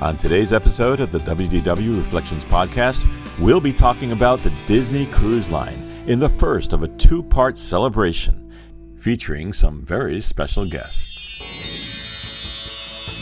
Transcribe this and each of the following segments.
On today's episode of the WDW Reflections podcast, we'll be talking about the Disney Cruise Line in the first of a two-part celebration, featuring some very special guests.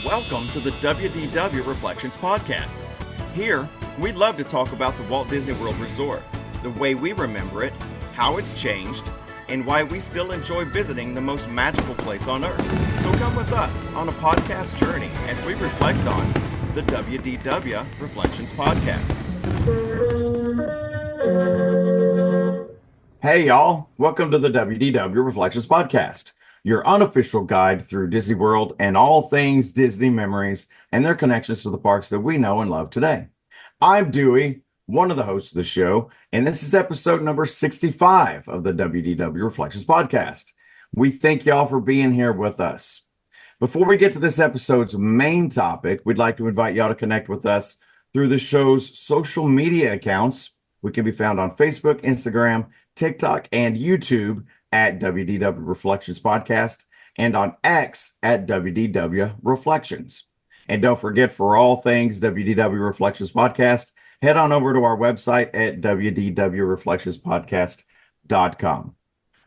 Welcome to the WDW Reflections podcast. Here, we'd love to talk about the Walt Disney World Resort, the way we remember it, how it's changed, and why we still enjoy visiting the most magical place on earth. So come with us on a podcast journey as we reflect on the WDW Reflections podcast. Hey y'all, welcome to the WDW Reflections podcast, your unofficial guide through Disney World and all things Disney memories and their connections to the parks that we know and love today. I'm Dewey, one of the hosts of the show, and this is episode number 65 of the WDW Reflections podcast. We thank y'all for being here with us. Before we get to this episode's main topic, we'd like to invite y'all to connect with us through the show's social media accounts. We can be found on Facebook, Instagram, TikTok, and YouTube at WDW Reflections Podcast, and on X at WDW Reflections. And don't forget, for all things WDW Reflections Podcast, head on over to our website at wdwreflectionspodcast.com.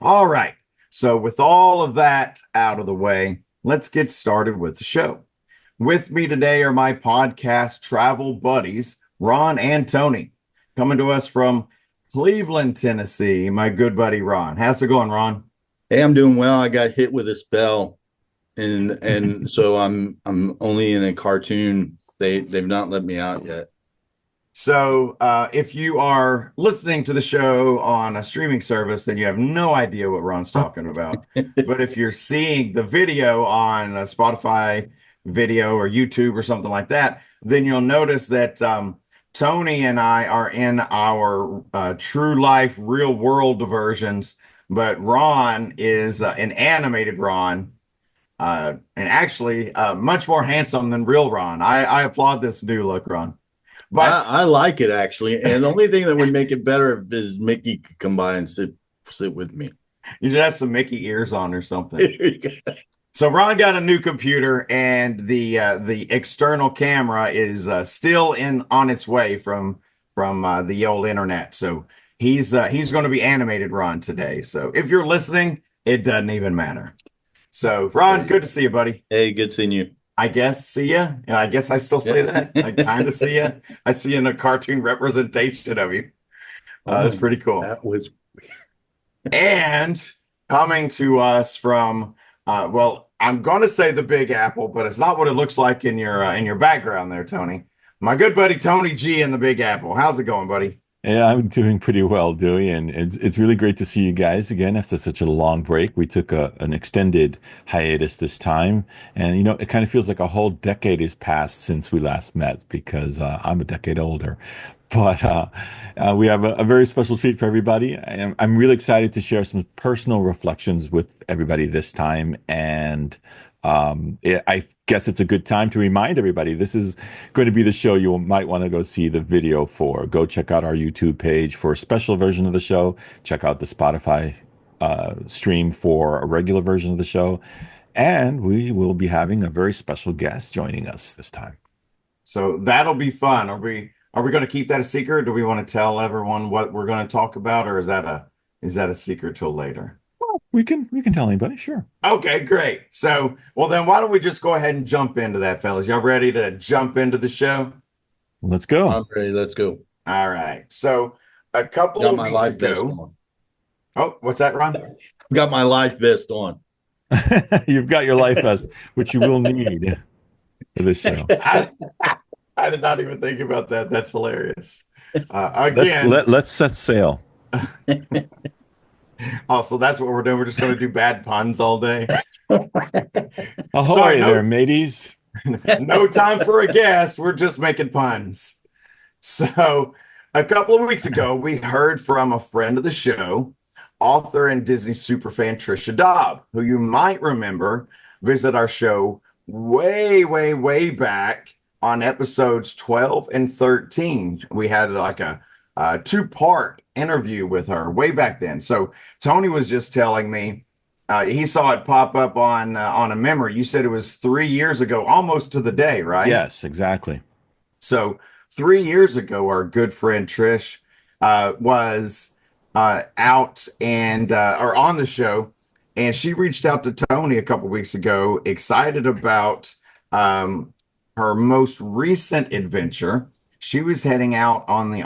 All right, so with all of that out of the way, let's get started with the show. With me today are my podcast travel buddies, Ron and Tony, coming to us from Cleveland, Tennessee. My good buddy, Ron. How's it going, Ron? Hey, I'm doing well. I got hit with a spell, and so I'm only in a cartoon. They've not let me out yet. So if you are listening to the show on a streaming service, then you have no idea what Ron's talking about. But if you're seeing the video on a Spotify video or YouTube or something like that, then you'll notice that Tony and I are in our true life, real world versions, but Ron is an animated Ron, and actually much more handsome than real Ron. I applaud this new look, Ron. But I like it, actually. And the only thing that would make it better is Mickey could come by and sit with me. You should have some Mickey ears on or something. So Ron got a new computer, and the external camera is still on its way from the old internet. So he's going to be animated Ron today. So if you're listening, it doesn't even matter. So Ron, good to see you, buddy. Hey, good seeing you. I guess see ya. And I guess I still say that. I kind of see ya. I see you in a cartoon representation of you. That's pretty cool. That was. And coming to us from, well, I'm going to say the Big Apple, but it's not what it looks like in your background there, Tony. My good buddy Tony G in the Big Apple. How's it going, buddy? Yeah, I'm doing pretty well, Dewey, and it's really great to see you guys again after such a long break. We took an extended hiatus this time, and it kind of feels like a whole decade has passed since we last met because I'm a decade older. But we have a very special treat for everybody. I'm really excited to share some personal reflections with everybody this time, and I guess it's a good time to remind everybody this is going to be the show you might want to go see the video for. Go check out our YouTube page for a special version of the show. Check out the Spotify stream for a regular version of the show. And we will be having a very special guest joining us this time. So that'll be fun. Are we going to keep that a secret? Or do we want to tell everyone what we're going to talk about, or is that a secret till later? We can tell anybody, sure. Okay, great. So, well, then why don't we just go ahead and jump into that, fellas? Y'all ready to jump into the show? Let's go. I'm ready. Let's go. All right. So a couple of weeks ago. Oh, what's that, Ron? Got my life vest on. You've got your life vest, which you will need for this show. I did not even think about that. That's hilarious. Again, let's set sail. Oh, so that's what we're doing. We're just going to do bad puns all day. Ahoy there, mateys. No time for a guest. We're just making puns. So a couple of weeks ago, we heard from a friend of the show, author and Disney superfan Trisha Daab, who you might remember visit our show way, way, way back on episodes 12 and 13. We had like a two-part interview with her way back then. So Tony was just telling me He saw it pop up on a memory. You said it was 3 years ago, almost to the day, right? Yes, exactly. So 3 years ago, our good friend Trish was out and or on the show, and she reached out to Tony a couple weeks ago, excited about um, her most recent adventure. She was heading out on the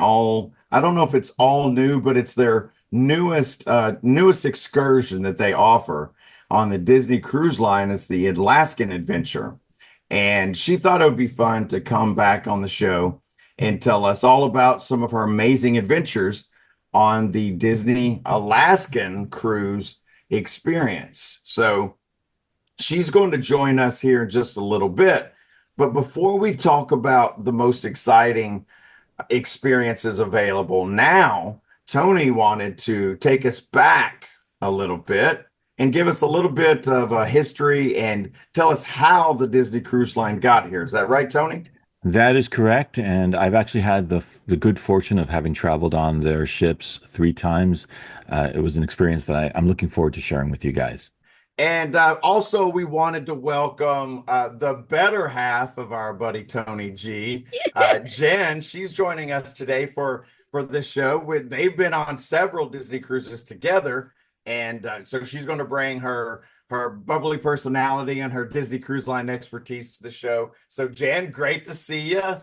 I don't know if it's all new, but it's their newest excursion that they offer on the Disney Cruise Line. It's the Alaskan Adventure. And she thought it would be fun to come back on the show and tell us all about some of her amazing adventures on the Disney Alaskan cruise experience. So she's going to join us here in just a little bit. But before we talk about the most exciting experiences available now, Tony wanted to take us back a little bit and give us a little bit of a history and tell us how the Disney Cruise Line got here. Is that right, Tony? That is correct. And I've actually had the good fortune of having traveled on their ships 3 times. It was an experience that I'm looking forward to sharing with you guys. And also, we wanted to welcome the better half of our buddy Tony G, Jen. She's joining us today for this show. They've been on several Disney cruises together, and so she's going to bring her bubbly personality and her Disney Cruise Line expertise to the show. So, Jen, great to see you.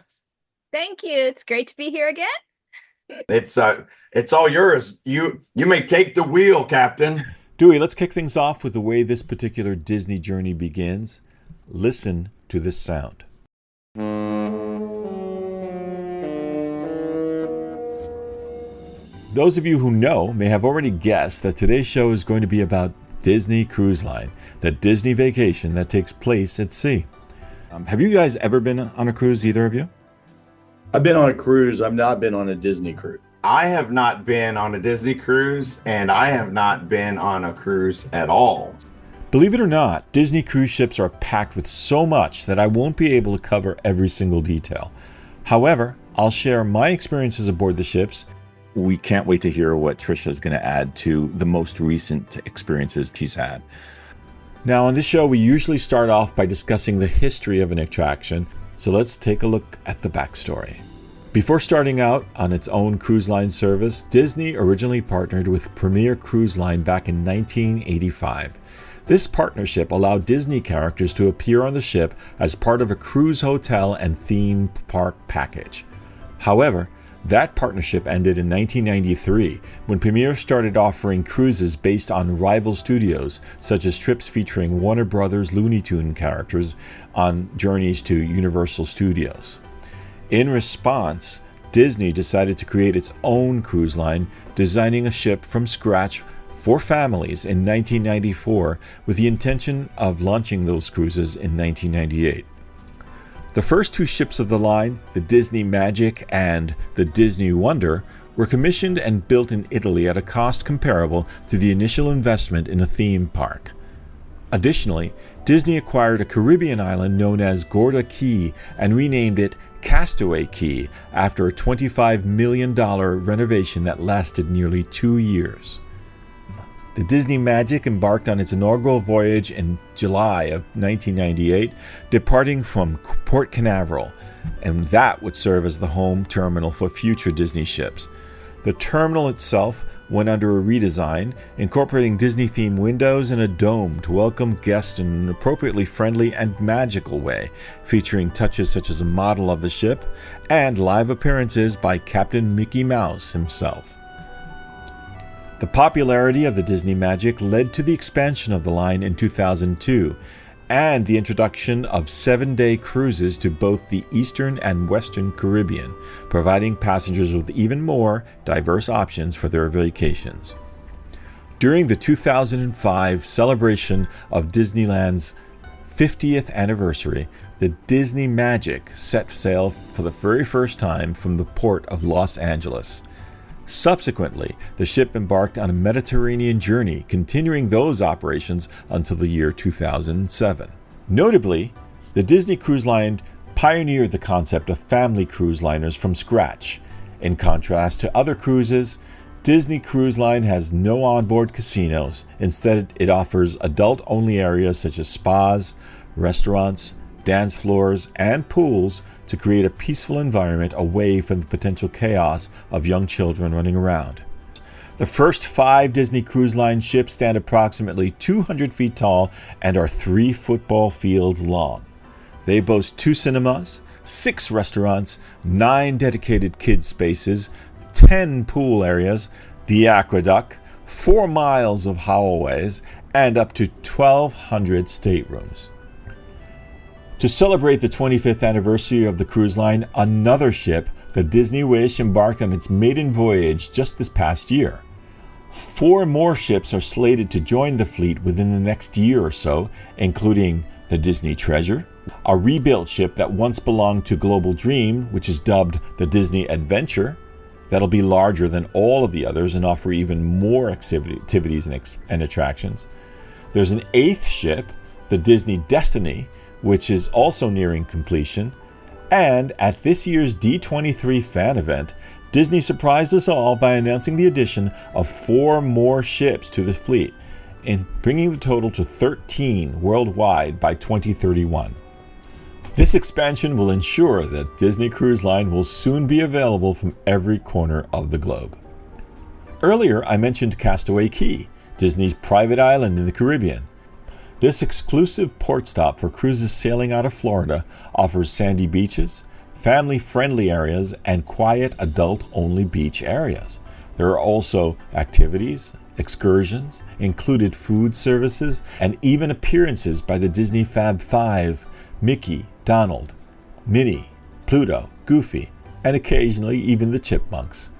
Thank you. It's great to be here again. It's all yours. You may take the wheel, Captain. Dewey, let's kick things off with the way this particular Disney journey begins. Listen to this sound. Those of you who know may have already guessed that today's show is going to be about Disney Cruise Line, the Disney vacation that takes place at sea. Have you guys ever been on a cruise, either of you? I've been on a cruise. I've not been on a Disney cruise. I have not been on a Disney cruise, and I have not been on a cruise at all. Believe it or not, Disney cruise ships are packed with so much that I won't be able to cover every single detail. However, I'll share my experiences aboard the ships. We can't wait to hear what Trisha is going to add to the most recent experiences she's had. Now, on this show, we usually start off by discussing the history of an attraction, so let's take a look at the backstory. Before starting out on its own cruise line service, Disney originally partnered with Premier Cruise Line back in 1985. This partnership allowed Disney characters to appear on the ship as part of a cruise hotel and theme park package. However, that partnership ended in 1993 when Premier started offering cruises based on rival studios, such as trips featuring Warner Brothers Looney Tunes characters on journeys to Universal Studios. In response, Disney decided to create its own cruise line, designing a ship from scratch for families in 1994 with the intention of launching those cruises in 1998. The first 2 ships of the line, the Disney Magic and the Disney Wonder, were commissioned and built in Italy at a cost comparable to the initial investment in a theme park. Additionally, Disney acquired a Caribbean island known as Gorda Key and renamed it Castaway Key after a $25 million renovation that lasted nearly 2 years. The Disney Magic embarked on its inaugural voyage in July of 1998, departing from Port Canaveral, and that would serve as the home terminal for future Disney ships. The terminal itself went under a redesign, incorporating Disney-themed windows and a dome to welcome guests in an appropriately friendly and magical way, featuring touches such as a model of the ship and live appearances by Captain Mickey Mouse himself. The popularity of the Disney Magic led to the expansion of the line in 2002 and the introduction of 7-day cruises to both the Eastern and Western Caribbean, providing passengers with even more diverse options for their vacations. During the 2005 celebration of Disneyland's 50th anniversary, the Disney Magic set sail for the very first time from the port of Los Angeles. Subsequently, the ship embarked on a Mediterranean journey, continuing those operations until the year 2007. Notably, the Disney Cruise Line pioneered the concept of family cruise liners from scratch. In contrast to other cruises, Disney Cruise Line has no onboard casinos. Instead, it offers adult-only areas such as spas, restaurants, dance floors, and pools to create a peaceful environment away from the potential chaos of young children running around. The first 5 Disney Cruise Line ships stand approximately 200 feet tall and are 3 football fields long. They boast 2 cinemas, 6 restaurants, 9 dedicated kids spaces, 10 pool areas, the aqueduct, 4 miles of hallways, and up to 1,200 staterooms. To celebrate the 25th anniversary of the cruise line, another ship, the Disney Wish, embarked on its maiden voyage just this past year. 4 more ships are slated to join the fleet within the next year or so, including the Disney Treasure, a rebuilt ship that once belonged to Global Dream, which is dubbed the Disney Adventure. That'll be larger than all of the others and offer even more activities and attractions. There's an 8th ship, the Disney Destiny, which is also nearing completion. And at this year's D23 fan event, Disney surprised us all by announcing the addition of 4 more ships to the fleet, and bringing the total to 13 worldwide by 2031. This expansion will ensure that Disney Cruise Line will soon be available from every corner of the globe. Earlier, I mentioned Castaway Cay, Disney's private island in the Caribbean. This exclusive port stop for cruises sailing out of Florida offers sandy beaches, family-friendly areas, and quiet adult-only beach areas. There are also activities, excursions, included food services, and even appearances by the Disney Fab Five, Mickey, Donald, Minnie, Pluto, Goofy, and occasionally even the Chipmunks.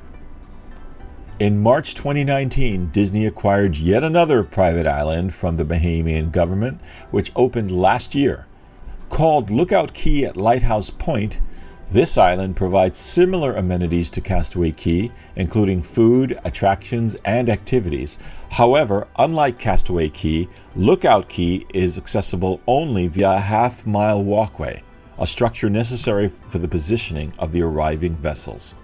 In March 2019, Disney acquired yet another private island from the Bahamian government, which opened last year. Called Lookout Cay at Lighthouse Point, this island provides similar amenities to Castaway Cay, including food, attractions, and activities. However, unlike Castaway Cay, Lookout Cay is accessible only via a half-mile walkway, a structure necessary for the positioning of the arriving vessels.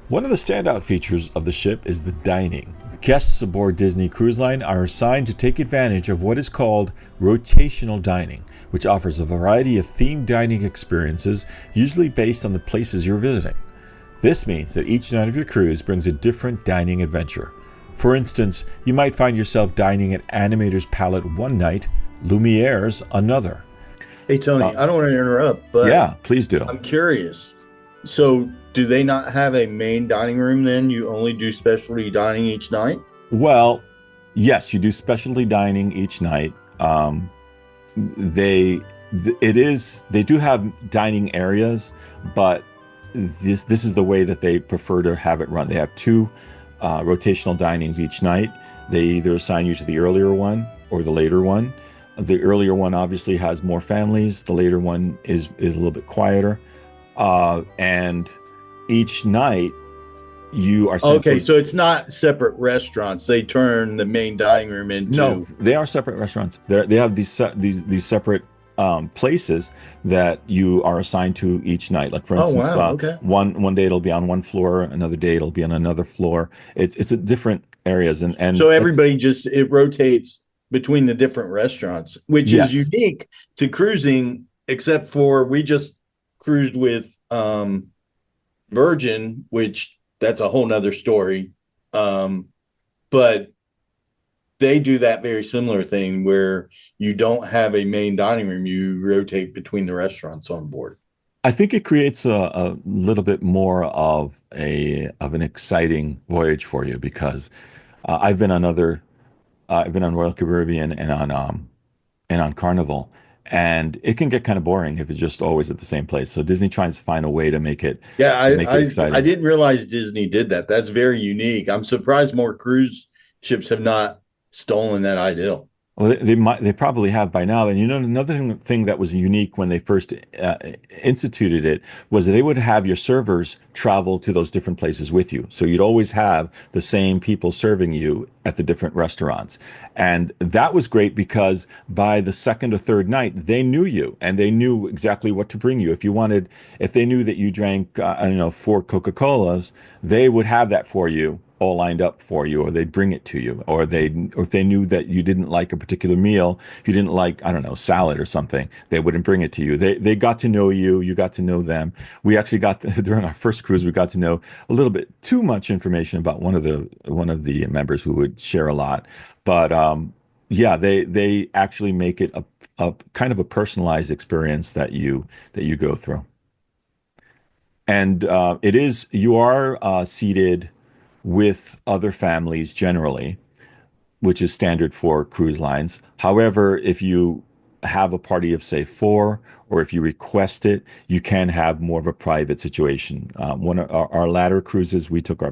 One of the standout features of the ship is the dining. Guests aboard Disney Cruise Line are assigned to take advantage of what is called rotational dining, which offers a variety of themed dining experiences, usually based on the places you're visiting. This means that each night of your cruise brings a different dining adventure. For instance, you might find yourself dining at Animator's Palette one night, Lumiere's another. Hey, Tony, I don't want to interrupt, but yeah, please do. I'm curious. So do they not have a main dining room then? You only do specialty dining each night? Well, yes, you do specialty dining each night. They do have dining areas, but this is the way that they prefer to have it run. They have 2 rotational dinings each night. They either assign you to the earlier one or the later one. The earlier one obviously has more families. The later one is a little bit quieter. And each night you are sent okay, so it's not separate restaurants. They turn the main dining room into... No, they are separate restaurants. They have these separate places that you are assigned to each night. Like for instance, okay. one day it'll be on one floor, another day it'll be on another floor. It's at different areas, and so everybody it rotates between the different restaurants, which yes. is unique to cruising, except for we just cruised with Virgin, which that's a whole nother story. But they do that very similar thing where you don't have a main dining room. You rotate between the restaurants on board. I think it creates a little bit more of an exciting voyage for you, because I've been on Royal Caribbean and on Carnival, and it can get kind of boring if it's just always at the same place. So Disney tries to find a way to make it exciting. I didn't realize Disney did that. That's very unique. I'm surprised more cruise ships have not stolen that ideal. Well, they probably have by now. And another thing that was unique when they first instituted it was that they would have your servers travel to those different places with you. So you'd always have the same people serving you at the different restaurants. And that was great because by the second or third night, they knew you and they knew exactly what to bring you. If they knew that you drank, 4 Coca-Colas, they would have that for you all lined up for you, or they'd bring it to you, or if they knew that you didn't like a particular meal, if you didn't like, I don't know, salad or something, they wouldn't bring it to you. They got to know you, you got to know them. We actually got to, during our first cruise, we got to know a little bit too much information about one of the members who would share a lot, but yeah, they actually make it a kind of a personalized experience that you go through. And it is, you are seated with other families generally, which is standard for cruise lines. However, if you have a party of, say, four, or if you request it, you can have more of a private situation. One of our latter cruises, we took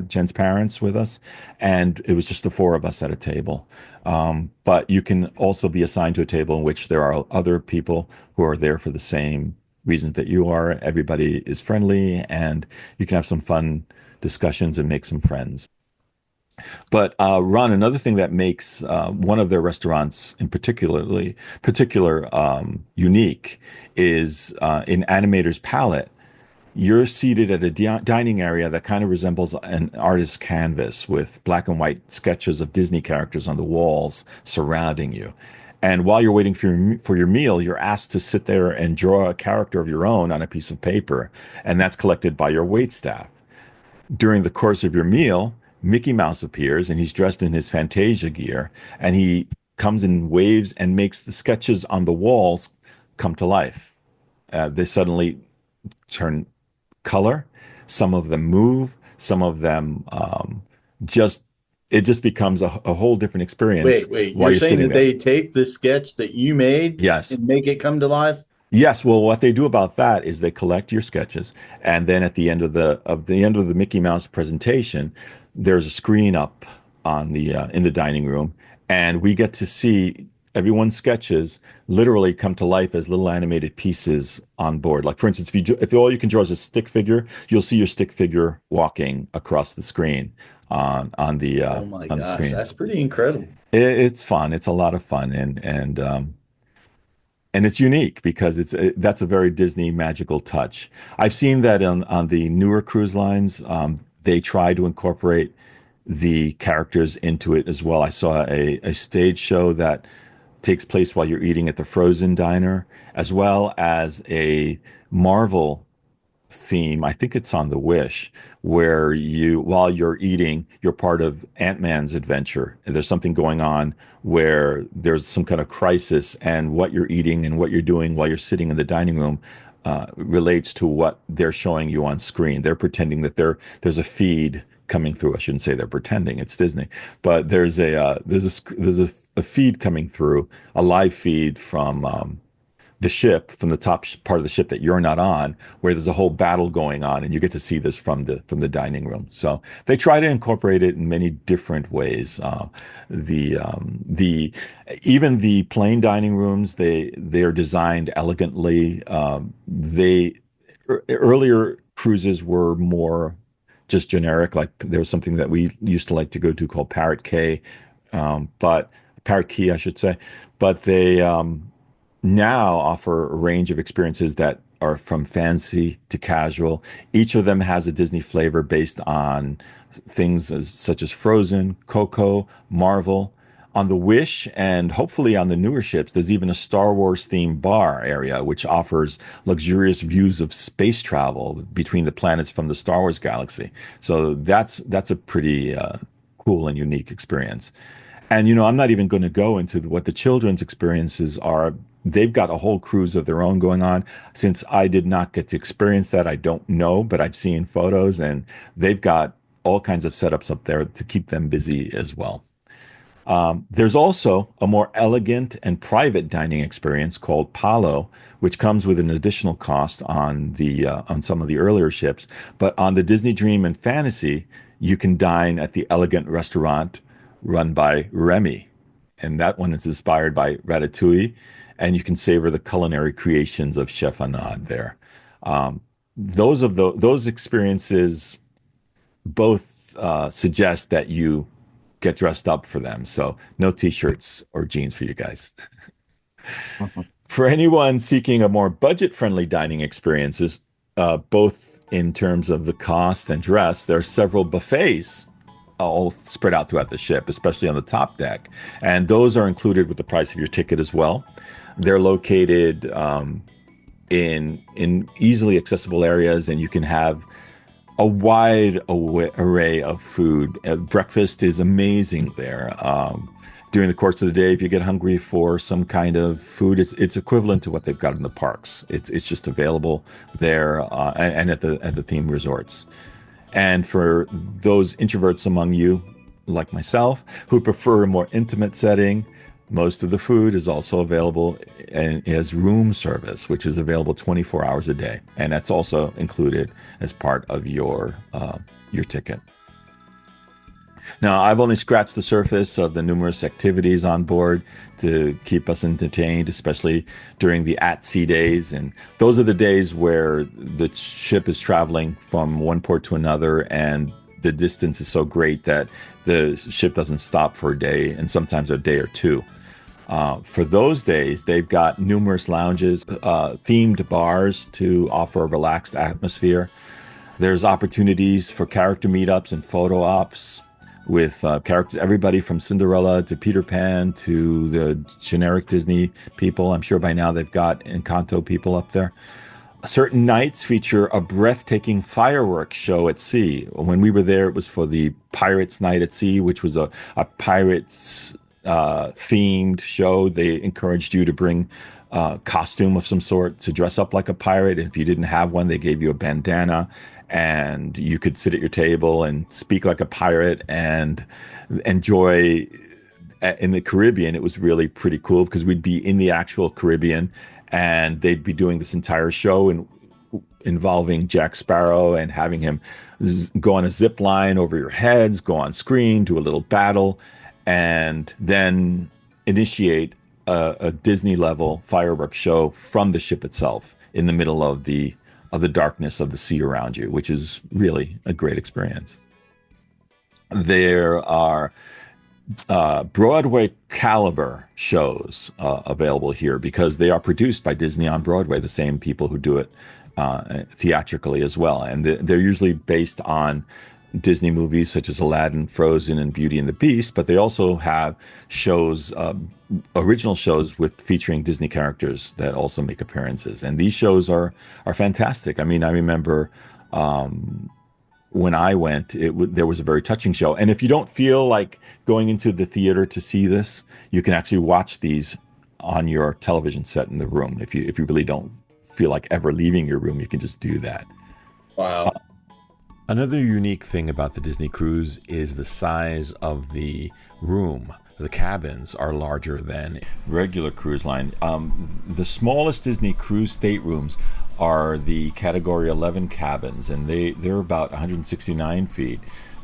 Jen's parents with us, and it was just the four of us at a table. But you can also be assigned to a table in which there are other people who are there for the same reasons that you are. Everybody is friendly, and you can have some fun discussions and make some friends. But Ron, another thing that makes one of their restaurants in particular unique is in Animator's Palette. You're seated at a dining area that kind of resembles an artist's canvas with black and white sketches of Disney characters on the walls surrounding you. And while you're waiting for your meal, you're asked to sit there and draw a character of your own on a piece of paper, and that's collected by your wait staff. During the course of your meal, Mickey Mouse appears and he's dressed in his Fantasia gear, and he comes in waves and makes the sketches on the walls come to life. They suddenly turn color. Some of them move. Some of them just, it just becomes a whole different experience Wait. while You're you're saying sitting that there. they take the sketch that you made Yes. and make it come to life? Yes, well, what they do about that is they collect your sketches, and then at the end of the Mickey Mouse presentation, there's a screen up on the in the dining room, and we get to see everyone's sketches literally come to life as little animated pieces on board. Like, for instance, if all you can draw is a stick figure, you'll see your stick figure walking across the screen Oh my on the gosh, screen. that's pretty incredible. It's fun. It's a lot of fun, and it's unique because that's a very Disney magical touch. I've seen that on the newer cruise lines. They try to incorporate the characters into it as well. I saw a stage show that takes place while you're eating at the Frozen Diner, as well as a Marvel theme. I think it's on the Wish, where while you're eating, you're part of Ant-Man's adventure. And there's something going on where there's some kind of crisis, and what you're eating and what you're doing while you're sitting in the dining room relates to what they're showing you on screen. They're pretending that there's a feed coming through. I shouldn't say they're pretending, it's Disney, but there's a feed coming through, a live feed from the ship, from the top part of the ship that you're not on, where there's a whole battle going on, and you get to see this from the dining room. So they try to incorporate it in many different ways. The even the plain dining rooms, they are designed elegantly. They Earlier cruises were more just generic. Like, there was something that we used to like to go to called but Parrot Key, I should say. But they now offer a range of experiences that are from fancy to casual. Each of them has a Disney flavor based on such as Frozen, Coco, Marvel. On the Wish, and hopefully on the newer ships, there's even a Star Wars themed bar area, which offers luxurious views of space travel between the planets from the Star Wars galaxy. So that's a pretty cool and unique experience. And I'm not even going to go into what the children's experiences are. They've got a whole cruise of their own going on. Since I did not get to experience that, I don't know, but I've seen photos, and they've got all kinds of setups up there to keep them busy as well. There's also a more elegant and private dining experience called Palo, which comes with an additional cost on some of the earlier ships. But on the Disney Dream and Fantasy, you can dine at the elegant restaurant run by Remy, and that one is inspired by Ratatouille, and you can savor the culinary creations of Chef Anad there. Those experiences both suggest that you get dressed up for them. So no t-shirts or jeans for you guys. For anyone seeking a more budget-friendly dining experiences, both in terms of the cost and dress, there are several buffets all spread out throughout the ship, especially on the top deck. And those are included with the price of your ticket as well. They're located in easily accessible areas, and you can have a wide array of food. Breakfast is amazing there. During the course of the day, if you get hungry for some kind of food, it's equivalent to what they've got in the parks. It's just available there and at the theme resorts. And for those introverts among you, like myself, who prefer a more intimate setting, most of the food is also available as room service, which is available 24 hours a day, and that's also included as part of your ticket. Now, I've only scratched the surface of the numerous activities on board to keep us entertained, especially during the at-sea days. And those are the days where the ship is traveling from one port to another, and the distance is so great that the ship doesn't stop for a day, and sometimes a day or two. For those days, they've got numerous lounges, themed bars to offer a relaxed atmosphere. There's opportunities for character meetups and photo ops with characters, everybody from Cinderella to Peter Pan to the generic Disney people. I'm sure by now they've got Encanto people up there. Certain nights feature a breathtaking fireworks show at sea. When we were there, it was for the Pirates Night at Sea, which was a pirates themed show. They encouraged you to bring a costume of some sort to dress up like a pirate. And if you didn't have one, they gave you a bandana, and you could sit at your table and speak like a pirate and enjoy. In the Caribbean, it was really pretty cool because we'd be in the actual Caribbean, and they'd be doing this entire show involving Jack Sparrow and having him go on a zip line over your heads, go on screen, do a little battle, and then initiate a Disney level fireworks show from the ship itself in the middle of the darkness of the sea around you, which is really a great experience. There are Broadway caliber shows available here because they are produced by Disney on Broadway, the same people who do it theatrically as well. And they're usually based on Disney movies such as Aladdin, Frozen, and Beauty and the Beast, but they also have shows, original shows featuring Disney characters that also make appearances. And these shows are fantastic. I mean, I remember when I went, there was a very touching show. And if you don't feel like going into the theater to see this, you can actually watch these on your television set in the room. If you really don't feel like ever leaving your room, you can just do that. Wow. Another unique thing about the Disney cruise is the size of the room. The cabins are larger than regular cruise line. The smallest Disney cruise staterooms are the Category 11 cabins, and they're about 169 feet.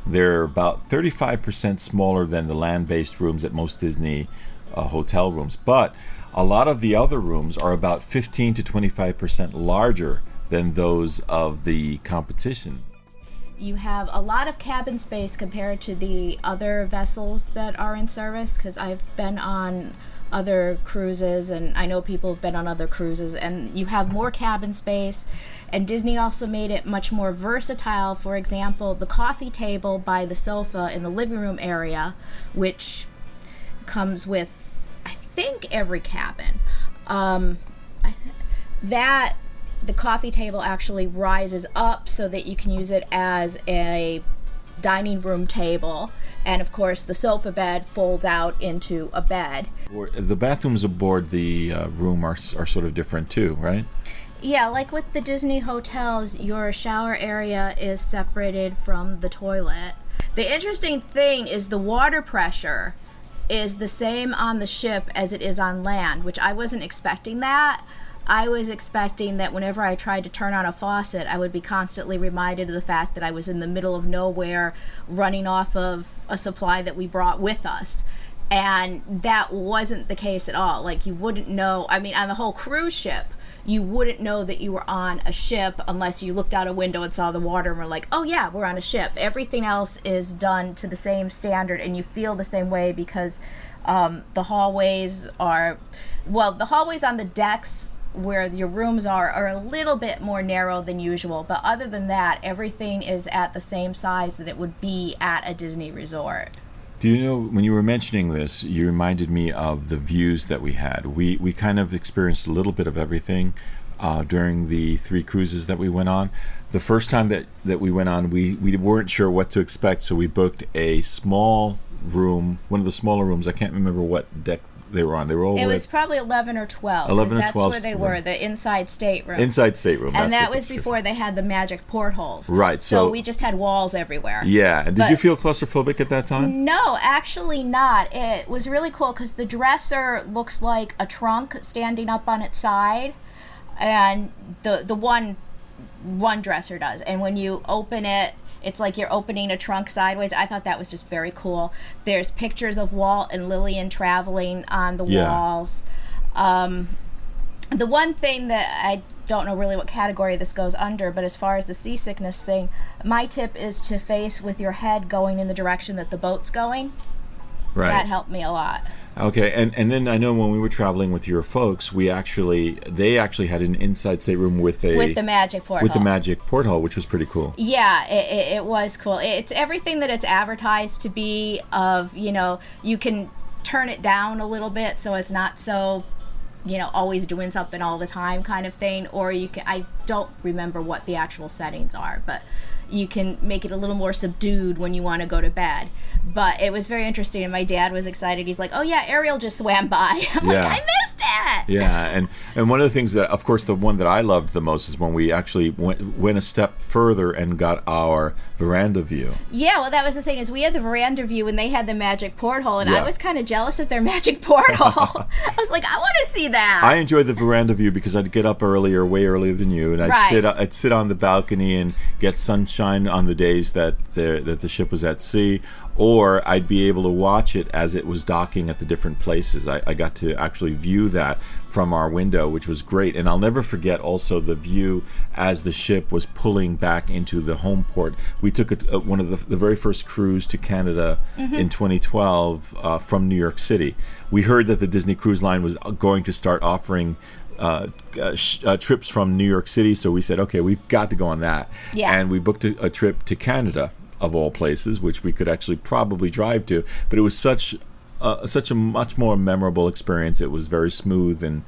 They're about 35% smaller than the land-based rooms at most Disney hotel rooms, but a lot of the other rooms are about 15 to 25% larger than those of the competition. You have a lot of cabin space compared to the other vessels that are in service, because I've been on other cruises and I know people have been on other cruises, and you have more cabin space. And Disney also made it much more versatile. For example, the coffee table by the sofa in the living room area, which comes with, I think, every cabin. The coffee table actually rises up so that you can use it as a dining room table. And of course, the sofa bed folds out into a bed. The bathrooms aboard the room are sort of different too, right? Yeah, like with the Disney hotels, your shower area is separated from the toilet. The interesting thing is the water pressure is the same on the ship as it is on land, which I wasn't expecting that. I was expecting that whenever I tried to turn on a faucet, I would be constantly reminded of the fact that I was in the middle of nowhere running off of a supply that we brought with us. And that wasn't the case at all. Like, you wouldn't know, I mean, on the whole cruise ship, you wouldn't know that you were on a ship unless you looked out a window and saw the water and were like, oh yeah, we're on a ship. Everything else is done to the same standard, and you feel the same way because the hallways on the decks where your rooms are a little bit more narrow than usual. But other than that, everything is at the same size that it would be at a Disney resort. Do you know, when you were mentioning this, you reminded me of the views that we had. We kind of experienced a little bit of everything during the 3 cruises that we went on. The first time that we went on, we weren't sure what to expect, so we booked a small room, one of the smaller rooms. I can't remember what deck they were on. They were all. It was probably 11 or 12. 11 or 12. That's where they were, the inside stateroom. Inside stateroom. And that was before they had the magic portholes. Right. So we just had walls everywhere. Yeah. And did you feel claustrophobic at that time? No, actually not. It was really cool because the dresser looks like a trunk standing up on its side, and the one dresser does. And when you open it, it's like you're opening a trunk sideways. I thought that was just very cool. There's pictures of Walt and Lillian traveling on the walls. The one thing that I don't know really what category this goes under, but as far as the seasickness thing, my tip is to face with your head going in the direction that the boat's going. Right. That helped me a lot. Okay, and then I know when we were traveling with your folks, they actually had an inside stateroom with the magic porthole. With the magic porthole, which was pretty cool. Yeah, it was cool. It's everything that it's advertised to be. You can turn it down a little bit so it's not so, always doing something all the time kind of thing. Or you can. I don't remember what the actual settings are, but you can make it a little more subdued when you want to go to bed. But it was very interesting, and my dad was excited. He's like, "Oh yeah, Ariel just swam by." I'm like, "I missed it." Yeah, and one of the things that, of course, the one that I loved the most is when we actually went a step further and got our veranda view. Yeah, well, that was the thing, is we had the veranda view and they had the magic porthole, and I was kind of jealous of their magic porthole. I was like, I want to see that. I enjoyed the veranda view because I'd get up way earlier than you, and I'd sit on the balcony and get sunshine on the days that the ship was at sea, or I'd be able to watch it as it was docking at the different places. I got to actually view that from our window, which was great. And I'll never forget also the view as the ship was pulling back into the home port. We took one of the very first cruise to Canada in 2012 from New York City. We heard that the Disney Cruise Line was going to start offering trips from New York City, so we said, okay, we've got to go on that. Yeah. And we booked a trip to Canada, of all places, which we could actually probably drive to, but it was such a much more memorable experience. It was very smooth and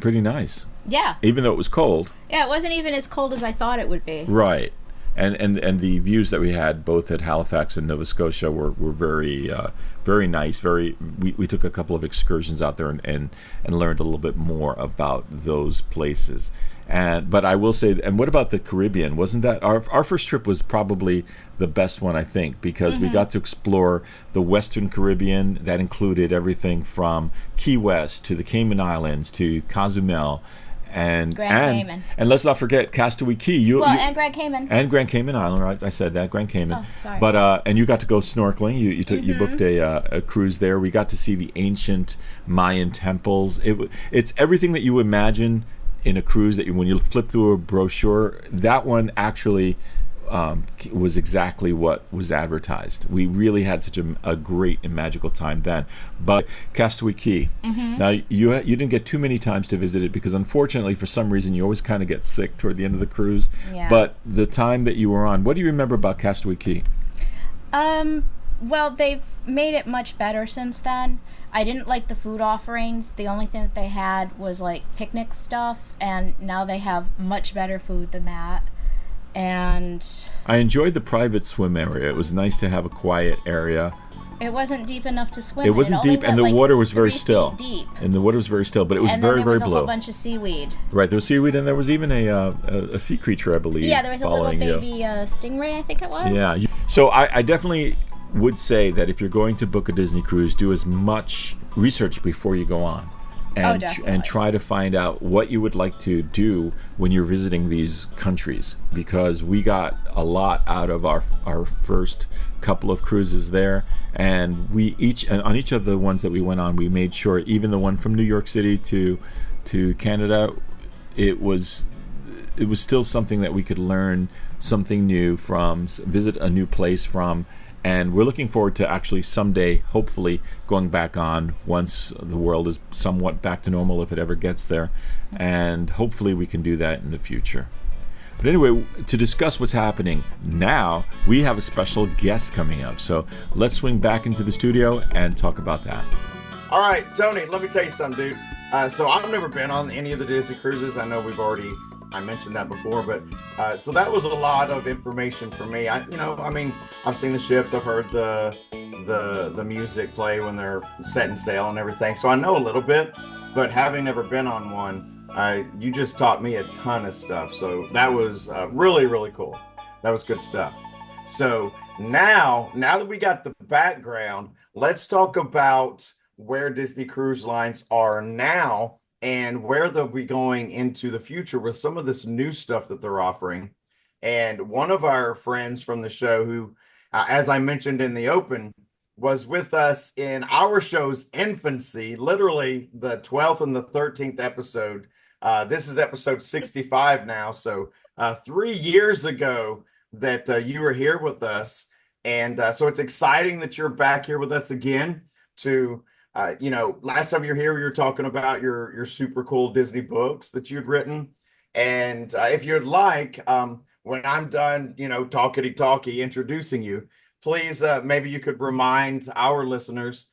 pretty nice. Yeah. Even though it was cold. Yeah, it wasn't even as cold as I thought it would be. Right. And the views that we had both at Halifax and Nova Scotia were very nice. We took a couple of excursions out there and learned a little bit more about those places. But I will say, and what about the Caribbean? Wasn't that our first trip was probably the best one, I think, because we got to explore the Western Caribbean. That included everything from Key West to the Cayman Islands to Cozumel. And Grand Cayman. And let's not forget Castaway Cay. And Grand Cayman. And Grand Cayman Island, right? I said that, Grand Cayman. Oh, sorry. But and you got to go snorkeling. You booked a cruise there. We got to see the ancient Mayan temples. It's everything that you imagine in a cruise, that when you flip through a brochure, that one actually was exactly what was advertised. We really had such a great and magical time then. But Castaway Cay, now you didn't get too many times to visit it because unfortunately for some reason you always kind of get sick toward the end of the cruise. Yeah. But the time that you were on, what do you remember about Castaway Cay? Well, they've made it much better since then. I didn't like the food offerings. The only thing that they had was like picnic stuff, and now they have much better food than that. And I enjoyed the private swim area. It was nice to have a quiet area. It wasn't deep enough to swim. It wasn't deep, and the water was very 3 still. feet deep. And the water was very still, but it was very, very blue. And then there was a whole bunch of seaweed. Right, there was seaweed, and there was even a sea creature, I believe. Yeah, there was a little following baby stingray, I think it was. Yeah. So I definitely would say that if you're going to book a Disney cruise, do as much research before you go on. And try to find out what you would like to do when you're visiting these countries, because we got a lot out of our first couple of cruises there, and on each of the ones that we went on, we made sure, even the one from New York City to Canada, it was still something that we could learn something new from, visit a new place from, And we're looking forward to actually someday, hopefully, going back on once the world is somewhat back to normal, if it ever gets there. And hopefully we can do that in the future. But anyway, to discuss what's happening now, we have a special guest coming up. So let's swing back into the studio and talk about that. All right, Tony, let me tell you something, dude. So I've never been on any of the Disney cruises. I know I mentioned that before, but so that was a lot of information for me. I've seen the ships, I've heard the music play when they're setting sail and everything. So I know a little bit, but having never been on one, you just taught me a ton of stuff. So that was really, really cool. That was good stuff. So now that we got the background, let's talk about where Disney Cruise Lines are now and where they'll be going into the future with some of this new stuff that they're offering. And one of our friends from the show who, as I mentioned in the open, was with us in our show's infancy, literally the 12th and the 13th episode. This is episode 65 now. So 3 years ago that you were here with us. And so it's exciting that you're back here with us again to last time you were here, we were talking about your super cool Disney books that you'd written. And if you'd like, when I'm done, talky introducing you, please, maybe you could remind our listeners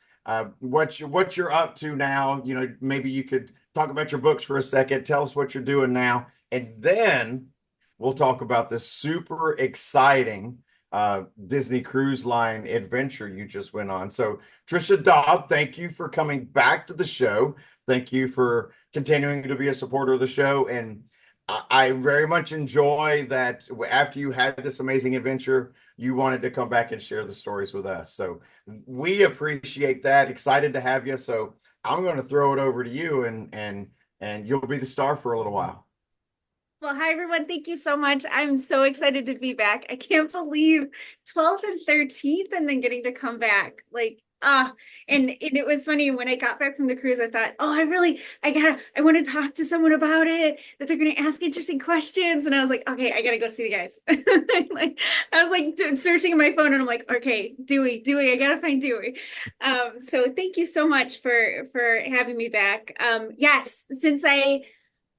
what you're up to now. Maybe you could talk about your books for a second. Tell us what you're doing now. And then we'll talk about this super exciting Disney Cruise Line adventure you just went on. So Trisha Daab, thank you for coming back to the show. Thank you for continuing to be a supporter of the show. And I very much enjoy that after you had this amazing adventure, you wanted to come back and share the stories with us. So we appreciate that. Excited to have you. So I'm going to throw it over to you and you'll be the star for a little while. Well, hi, everyone. Thank you so much. I'm so excited to be back. I can't believe 12th and 13th and then getting to come back. And it was funny when I got back from the cruise, I thought, I want to talk to someone about it, that they're going to ask interesting questions. And I was like, okay, I got to go see the guys. I was searching on my phone and I'm like, okay, Dewey, I got to find Dewey. So thank you so much for having me back. Yes, since I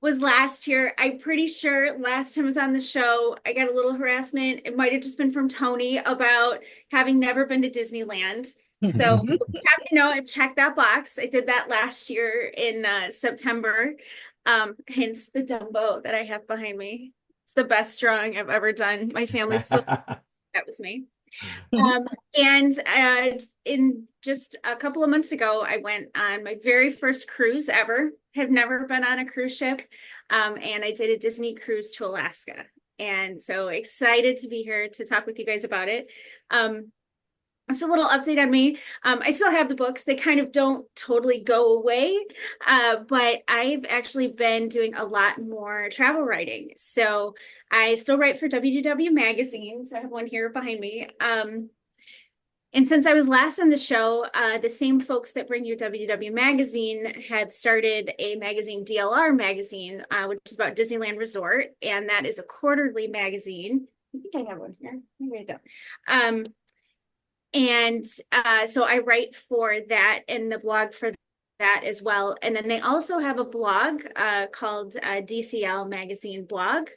was last year. I'm pretty sure last time I was on the show, I got a little harassment. It might have just been from Tony about having never been to Disneyland. So you have to know I've checked that box. I did that last year in September. Hence the Dumbo that I have behind me. It's the best drawing I've ever done. My family still that was me. In just a couple of months ago, I went on my very first cruise ever. Have never been on a cruise ship. And I did a Disney cruise to Alaska. And so excited to be here to talk with you guys about it. It's a little update on me. I still have the books. They kind of don't totally go away, but I've actually been doing a lot more travel writing. So I still write for WDW Magazine. So I have one here behind me. And since I was last on the show, the same folks that bring you WDW Magazine have started a magazine, DLR Magazine, which is about Disneyland Resort. And that is a quarterly magazine. I think I have one here. Maybe I don't. So I write for that and the blog for that as well. And then they also have a blog called DCL Magazine Blog.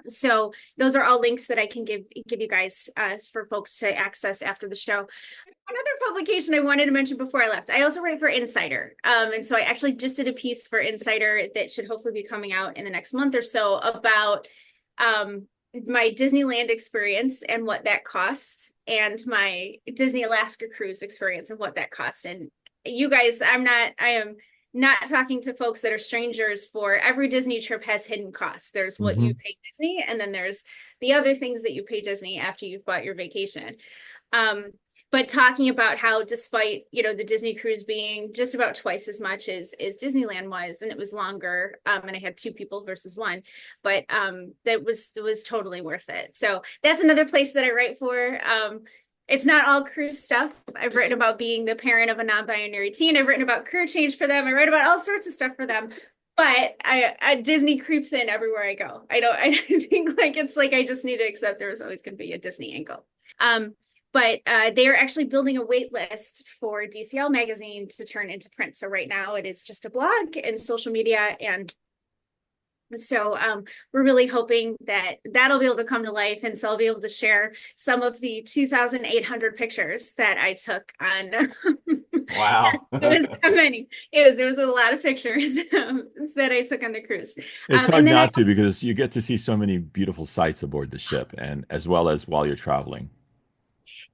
So those are all links that I can give you guys for folks to access after the show. Another publication I wanted to mention before I left, I also write for Insider. And so I actually just did a piece for Insider that should hopefully be coming out in the next month or so about my Disneyland experience and what that costs, and my Disney Alaska cruise experience and what that costs. And you guys, I am not talking to folks that are strangers. For every Disney trip has hidden costs. There's what you pay Disney, and then there's the other things that you pay Disney after you've bought your vacation. But talking about how, despite, the Disney cruise being just about twice as much as Disneyland was, and it was longer, and I had 2 people versus 1, but that was totally worth it. So that's another place that I write for. It's not all cruise stuff. I've written about being the parent of a non-binary teen. I've written about career change for them. I write about all sorts of stuff for them. But Disney creeps in everywhere I go. I think it's like I just need to accept there's always going to be a Disney angle. but they are actually building a wait list for DCL magazine to turn into print. So right now it is just a blog and social media, and so we're really hoping that that'll be able to come to life, and so I'll be able to share some of the 2,800 pictures that I took on. Wow. There was so many. There was a lot of pictures that I took on the cruise. It's hard And then not to, because you get to see so many beautiful sights aboard the ship, and as well as while you're traveling.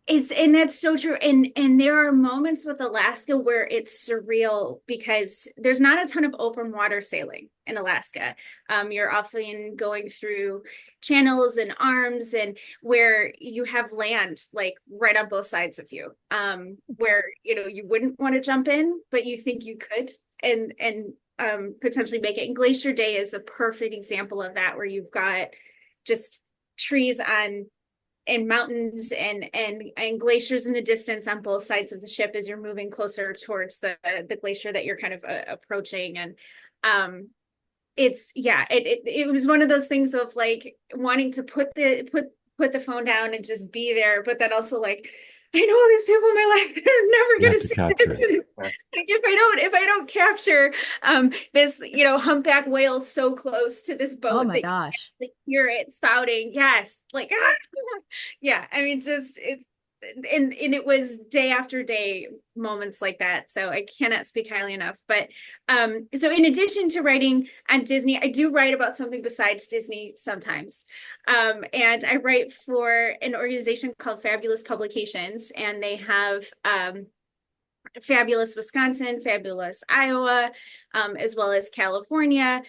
and that's so true. And there are moments with Alaska where it's surreal because there's not a ton of open water sailing in Alaska. You're often going through channels and arms, and where you have land like right on both sides of you, where you wouldn't want to jump in, but you think you could, and potentially make it. And Glacier Day is a perfect example of that, where you've got just trees on and mountains and glaciers in the distance on both sides of the ship as you're moving closer towards the glacier that you're kind of approaching. And it was one of those things of like wanting to put the phone down and just be there, but then also like, I know all these people in my life, they're never You going have to to see capture this. it. Like if I don't capture this, humpback whale so close to this boat Oh my that gosh. you hear it spouting, yes, like yeah, I mean, just it. And it was day after day moments like that, so I cannot speak highly enough. But so in addition to writing on Disney, I do write about something besides Disney sometimes, and I write for an organization called Fabulous Publications, and they have Fabulous Wisconsin, Fabulous Iowa, as well as California,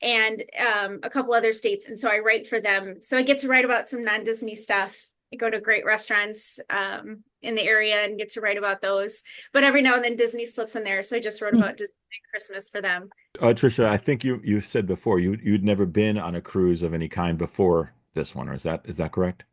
and a couple other states. And so I write for them, so I get to write about some non-Disney stuff. I go to great restaurants in the area and get to write about those. But every now and then Disney slips in there. So I just wrote about Disney Christmas for them. Trisha, I think you said before you'd never been on a cruise of any kind before this one, or is that correct?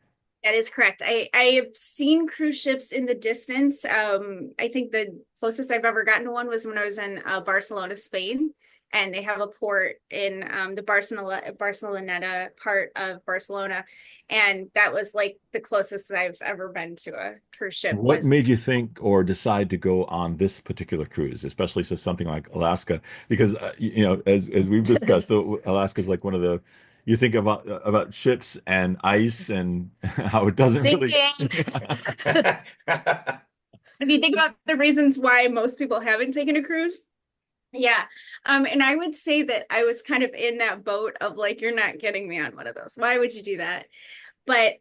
That is correct. I have seen cruise ships in the distance. I think the closest I've ever gotten to one was when I was in Barcelona, Spain. And they have a port in the Barceloneta part of Barcelona. And that was like the closest I've ever been to a cruise ship. What made you think or decide to go on this particular cruise, especially something like Alaska? Because as we've discussed, Alaska is like one of the, you think about ships and ice and how it doesn't really. Sinking. If you think about the reasons why most people haven't taken a cruise, yeah. And I would say that I was kind of in that boat of like, you're not getting me on one of those. Why would you do that? But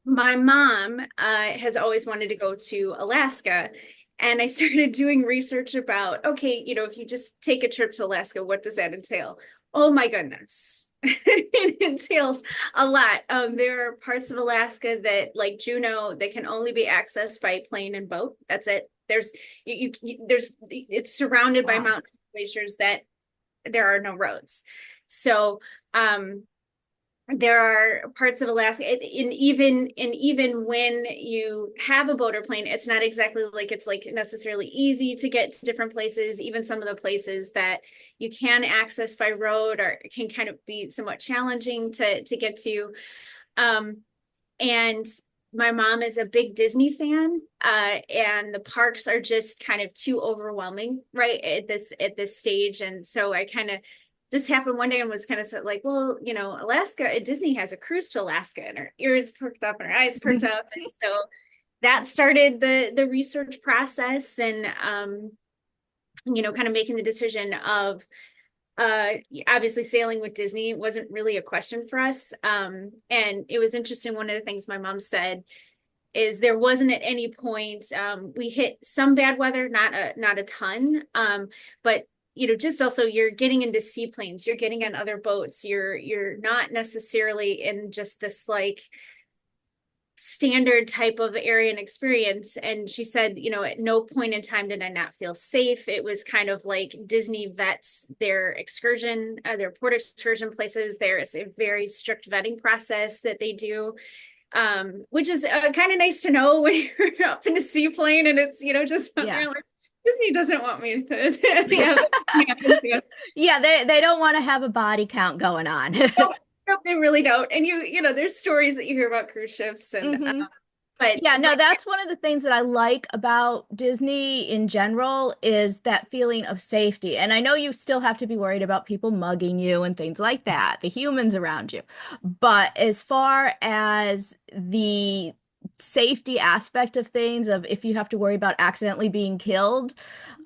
my mom has always wanted to go to Alaska. And I started doing research about, okay, if you just take a trip to Alaska, what does that entail? Oh my goodness. It entails a lot. There are parts of Alaska that, like Juneau, that can only be accessed by plane and boat. That's it. It's surrounded by mountain glaciers that there are no roads. So there are parts of Alaska, and even when you have a boat or plane, it's not exactly like it's like necessarily easy to get to different places. Even some of the places that you can access by road can kind of be somewhat challenging to get to. And my mom is a big Disney fan, and the parks are just kind of too overwhelming, right, at this stage. And so I kind of just happened one day and was kind of like, well, Alaska, Disney has a cruise to Alaska, and her ears perked up and her eyes perked up. And so that started the research process, and kind of making the decision of obviously sailing with Disney wasn't really a question for us. And it was interesting. One of the things my mom said is there wasn't at any point, we hit some bad weather, not a ton, but just also you're getting into seaplanes, you're getting on other boats, you're not necessarily in just this like standard type of area and experience. And she said, at no point in time did I not feel safe. It was kind of like Disney vets their port excursion places. There is a very strict vetting process that they do, which is kind of nice to know when you're up in a seaplane and it's, just Yeah. like, Disney doesn't want me to. Yeah, they don't want to have a body count going on. No, they really don't. And there's stories that you hear about cruise ships and But Yeah, no, that's one of the things that I like about Disney in general is that feeling of safety. And I know you still have to be worried about people mugging you and things like that, the humans around you. But as far as the safety aspect of things, of if you have to worry about accidentally being killed,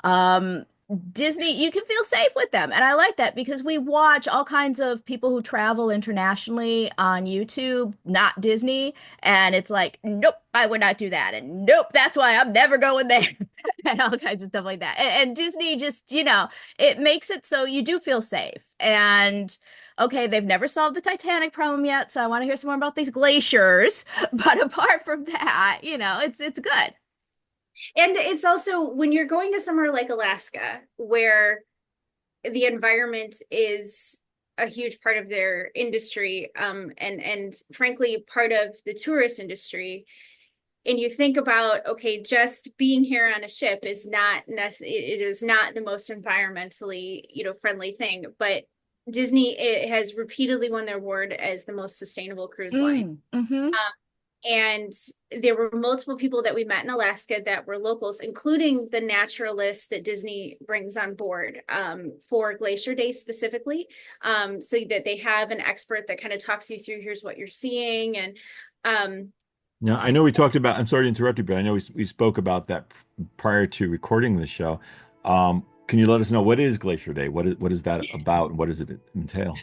um, Disney, you can feel safe with them. And I like that because we watch all kinds of people who travel internationally on YouTube, not Disney. And it's like, nope, I would not do that. And nope, that's why I'm never going there. And all kinds of stuff like that. And Disney just, it makes it so you do feel safe. And okay, they've never solved the Titanic problem yet. So I want to hear some more about these glaciers. But apart from that, it's good. and it's also when you're going to somewhere like Alaska, where the environment is a huge part of their industry, and frankly part of the tourist industry. And you think about, okay, just being here on a ship is not it is not the most environmentally friendly thing, but Disney, it has repeatedly won their award as the most sustainable cruise line. Mm-hmm. And there were multiple people that we met in Alaska that were locals, including the naturalists that Disney brings on board for Glacier Day specifically, so that they have an expert that kind of talks you through, here's what you're seeing. And Now, I know we talked about, I'm sorry to interrupt you, but I know we spoke about that prior to recording the show. Can you let us know what is Glacier Day? What is that about? What does it entail?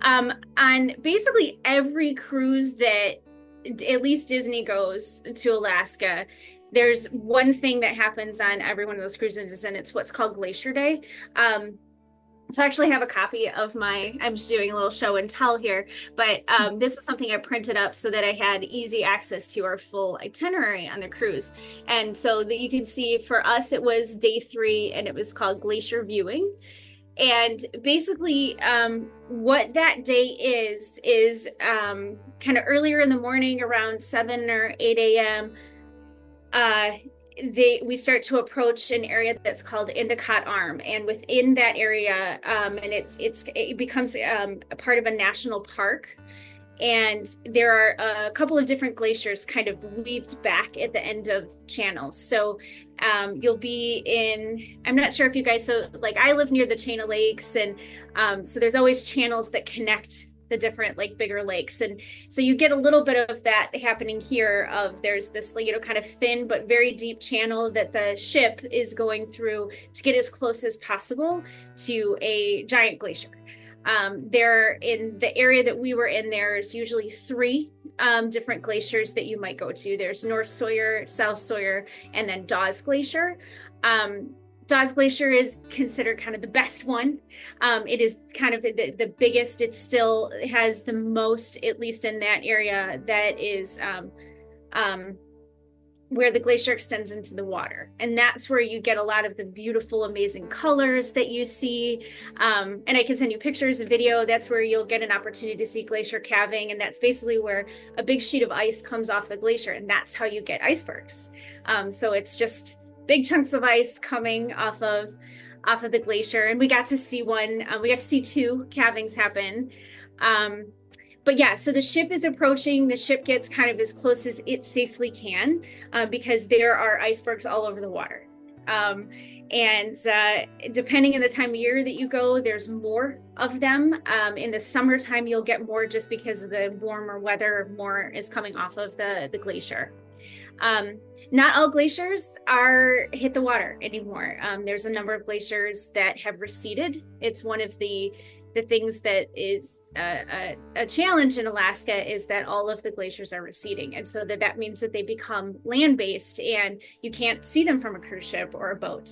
On basically every cruise that at least Disney goes to Alaska, there's one thing that happens on every one of those cruises, and it's what's called Glacier Day. So I actually have a copy of I'm just doing a little show and tell here, but this is something I printed up so that I had easy access to our full itinerary on the cruise. And so that you can see, for us, it was day 3 and it was called Glacier Viewing. And basically, what that day is kind of earlier in the morning, around 7 or 8 a.m. We start to approach an area that's called Endicott Arm, and within that area, and it becomes a part of a national park. And there are a couple of different glaciers kind of weaved back at the end of channels. So you'll be in, I'm not sure if you guys, so like I live near the chain of lakes, and so there's always channels that connect the different like bigger lakes. And so you get a little bit of that happening here, of there's this kind of thin but very deep channel that the ship is going through to get as close as possible to a giant glacier. There, in the area that we were in, there's usually 3 different glaciers that you might go to. There's North Sawyer, South Sawyer, and then Dawes Glacier. Dawes Glacier is considered kind of the best one. It is kind of the biggest. It still has the most, at least in that area, that is where the glacier extends into the water. And that's where you get a lot of the beautiful, amazing colors that you see. And I can send you pictures and video. That's where you'll get an opportunity to see glacier calving. And that's basically where a big sheet of ice comes off the glacier. And that's how you get icebergs. So it's just big chunks of ice coming off of the glacier. And we got to see one, we got to see 2 calvings happen. But yeah, so the ship is approaching. The ship gets kind of as close as it safely can, because there are icebergs all over the water. And depending on the time of year that you go, there's more of them. In the summertime, you'll get more just because of the warmer weather, more is coming off of the glacier. Not all glaciers hit the water anymore. There's a number of glaciers that have receded. It's one of the things that is a challenge in Alaska, is that all of the glaciers are receding. And so that means that they become land-based and you can't see them from a cruise ship or a boat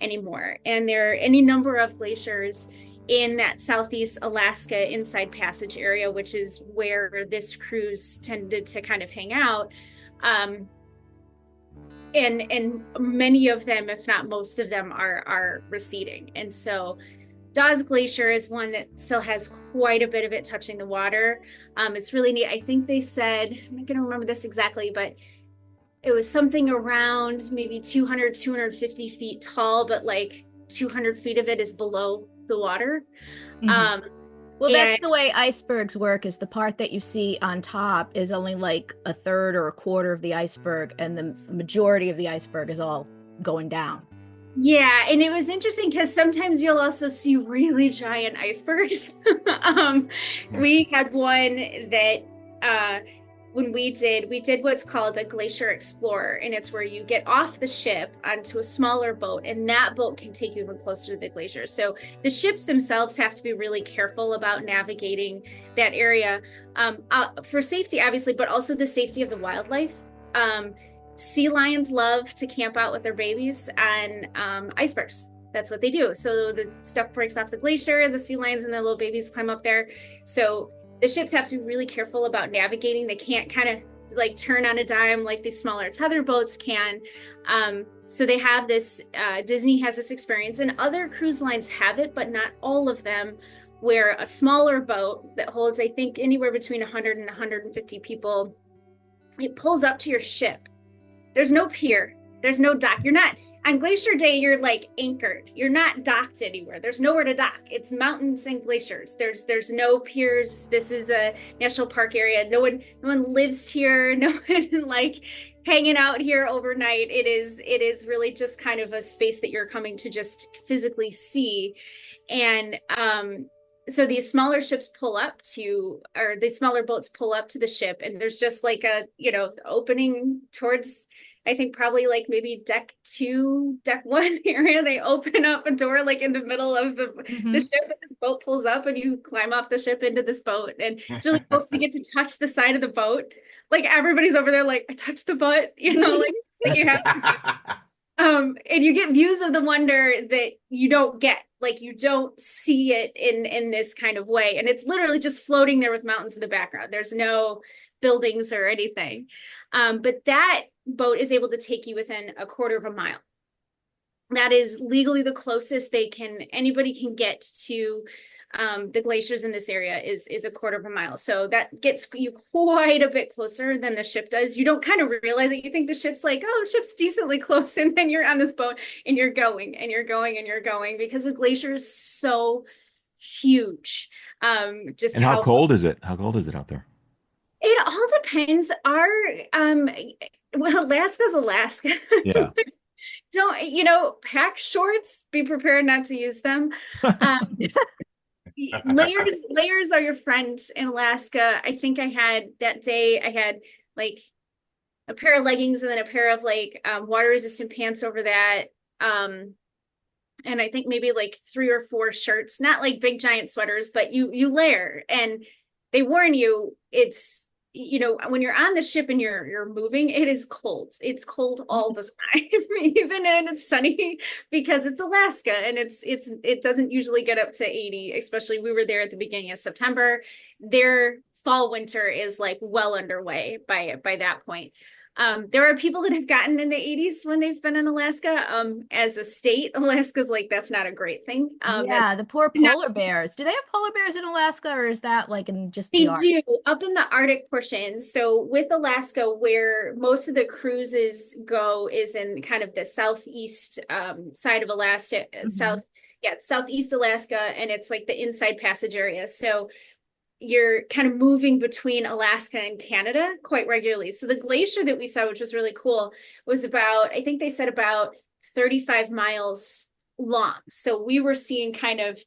anymore. And there are any number of glaciers in that Southeast Alaska Inside Passage area, which is where this cruise tended to kind of hang out. And many of them, if not most of them, are receding. And so Dawes Glacier is one that still has quite a bit of it touching the water. It's really neat. I think they said, I'm not going to remember this exactly, but it was something around maybe 200, 250 feet tall, but like 200 feet of it is below the water. Mm-hmm. Well, that's And the way icebergs work, is the part that you see on top is only like a third or a quarter of the iceberg, and the majority of the iceberg is all going down. yeah, and it was interesting because sometimes you'll also see really giant icebergs. um, we had one that uh, when we did what's called a glacier explorer, and it's where you get off the ship onto a smaller boat, and that boat can take you even closer to the glacier. So the ships themselves have to be really careful about navigating that area for safety, obviously, but also the safety of the wildlife. Um, Sea lions love to camp out with their babies on icebergs. That's what they do. So the stuff breaks off the glacier, the sea lions and their little babies climb up there. So the ships have to be really careful about navigating. They can't kind of like turn on a dime like these smaller tether boats can. So they have this, Disney has this experience, and other cruise lines have it, but not all of them, where a smaller boat that holds, I think, anywhere between 100 and 150 people, it pulls up to your ship. There's no pier. There's no dock. You're not on Glacier Day. You're like anchored. You're not docked anywhere. There's nowhere to dock. It's mountains and glaciers. There's no piers. This is a national park area. No one lives here. No one like hanging out here overnight. It is really just kind of a space that you're coming to just physically see. And so these smaller ships pull up to, or these smaller boats pull up to the ship, and there's just like a, opening towards, I think probably like maybe deck 2, deck 1 area. They open up a door like in the middle of the ship, and this boat pulls up, and you climb off the ship into this boat. And it's really cool because you get to touch the side of the boat. Like everybody's over there like, I touched the butt, like you have to do. And you get views of the wonder that you don't get, like you don't see it in this kind of way. And it's literally just floating there with mountains in the background. There's no buildings or anything. But that boat is able to take you within a quarter of a mile. That is legally the closest anybody can get to the glaciers in this area is a quarter of a mile. So that gets you quite a bit closer than the ship does. You don't kind of realize it. You think the ship's like, oh, the ship's decently close. And then you're on this boat and you're going and you're going and you're going because the glacier is so huge. And how cold is it? How cold is it out there? It all depends. Alaska's Alaska. Yeah. Don't, pack shorts, be prepared not to use them. Layers are your friend in Alaska. I think I had like a pair of leggings and then a pair of like water resistant pants over that. And I think maybe like 3 or 4 shirts, not like big giant sweaters, but you layer, and they warn you it's, when you're on the ship and you're moving, it is cold. It's cold all the time, even when it's sunny, because it's Alaska and it doesn't usually get up to 80, especially we were there at the beginning of September. Their fall winter is like well underway by that point. There are people that have gotten in the 80s when they've been in Alaska. As a state, Alaska's like, that's not a great thing. Yeah, the poor polar bears. Do they have polar bears in Alaska, or is that like in just the Arctic? They do, up in the Arctic portion. So with Alaska, where most of the cruises go is in kind of the southeast side of Alaska, southeast Alaska, and it's like the inside passage area. So you're kind of moving between Alaska and Canada quite regularly. So the glacier that we saw, which was really cool, was I think they said about 35 miles long. So we were seeing kind of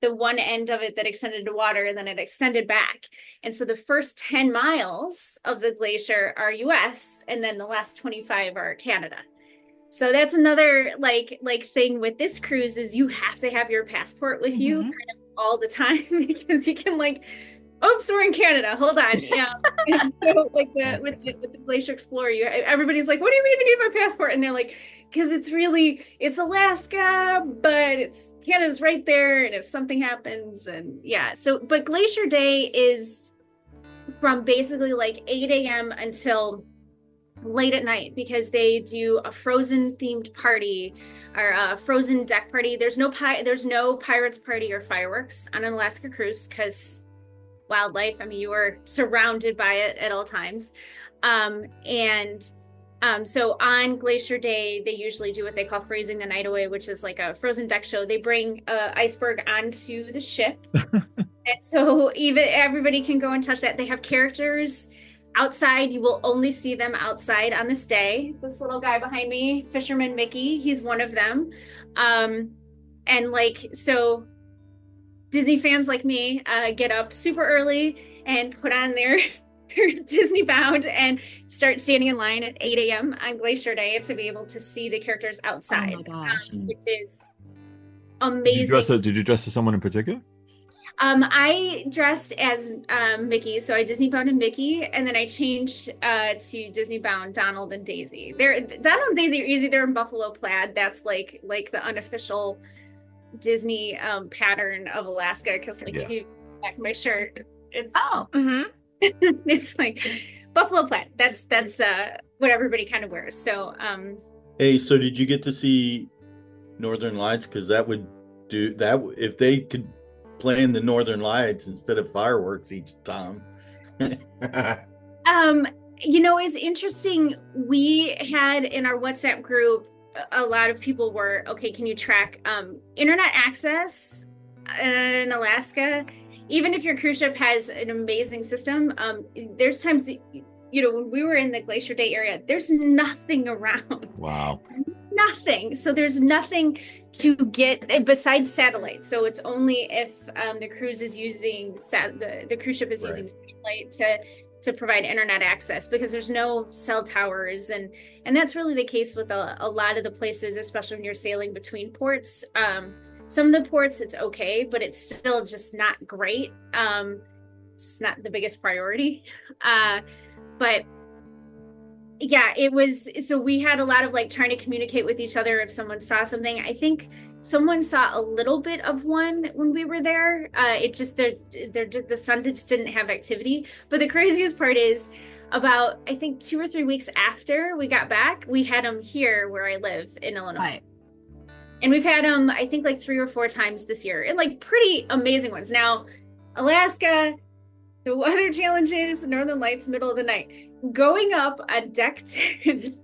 the one end of it that extended to water, and then it extended back. And so the first 10 miles of the glacier are US, and then the last 25 are Canada. So that's another like thing with this cruise is you have to have your passport with you kind of all the time because you can like, oops, we're in Canada. Hold on. Yeah. So like with the Glacier Explorer, everybody's like, what do you mean you need my passport? And they're like, because it's Alaska, but Canada's right there. And if something happens, and yeah. So, but Glacier Day is from basically like 8 a.m. until late at night, because they do a Frozen themed party or a Frozen deck party. There's no pirates party or fireworks on an Alaska cruise because wildlife. I mean, you are surrounded by it at all times. So on Glacier Day, they usually do what they call Freezing the Night Away, which is like a frozen deck show. They bring an iceberg onto the ship And so even everybody can go and touch that. They have characters outside. You will only see them outside on this day. This little guy behind me, Fisherman Mickey, he's one of them. Um, and like, so Disney fans like me get up super early and put on their Disney bound and start standing in line at 8 a.m. on Glacier Day to be able to see the characters Oh my outside, gosh. which is amazing. Did you dress as someone in particular? I dressed as Mickey, so I Disney bound and Mickey, and then I changed to Disney bound Donald and Daisy. Donald and Daisy are easy. They're in buffalo plaid. That's like the unofficial Disney pattern of Alaska. Because like if you back my shirt, it's it's like buffalo plaid. That's what everybody kind of wears. So Hey, so did you get to see Northern Lights? Because that would do that if they could plan the Northern Lights instead of fireworks each time. it's interesting. We had in our WhatsApp group, a lot of people were, okay, can you track internet access in Alaska? Even if your cruise ship has an amazing system, there's times that, when we were in the Glacier Day area, there's nothing around. Wow. Nothing. So there's nothing to get besides satellite. So it's only if the cruise is using the cruise ship is using satellite to provide internet access, because there's no cell towers, and that's really the case with a lot of the places, especially when you're sailing between ports. Some of the ports it's okay, but it's still just not great. It's not the biggest priority, but yeah, it was. So we had a lot of like trying to communicate with each other if someone saw something. I think someone saw a little bit of one when we were there. It just the sun just didn't have activity. But the craziest part is, about I think 2 or 3 weeks after we got back, we had them here where I live in Illinois. Right. And we've had them, I think, like 3 or 4 times this year, and like pretty amazing ones. Now, Alaska, the weather challenges, Northern Lights, middle of the night. Going up on deck 10,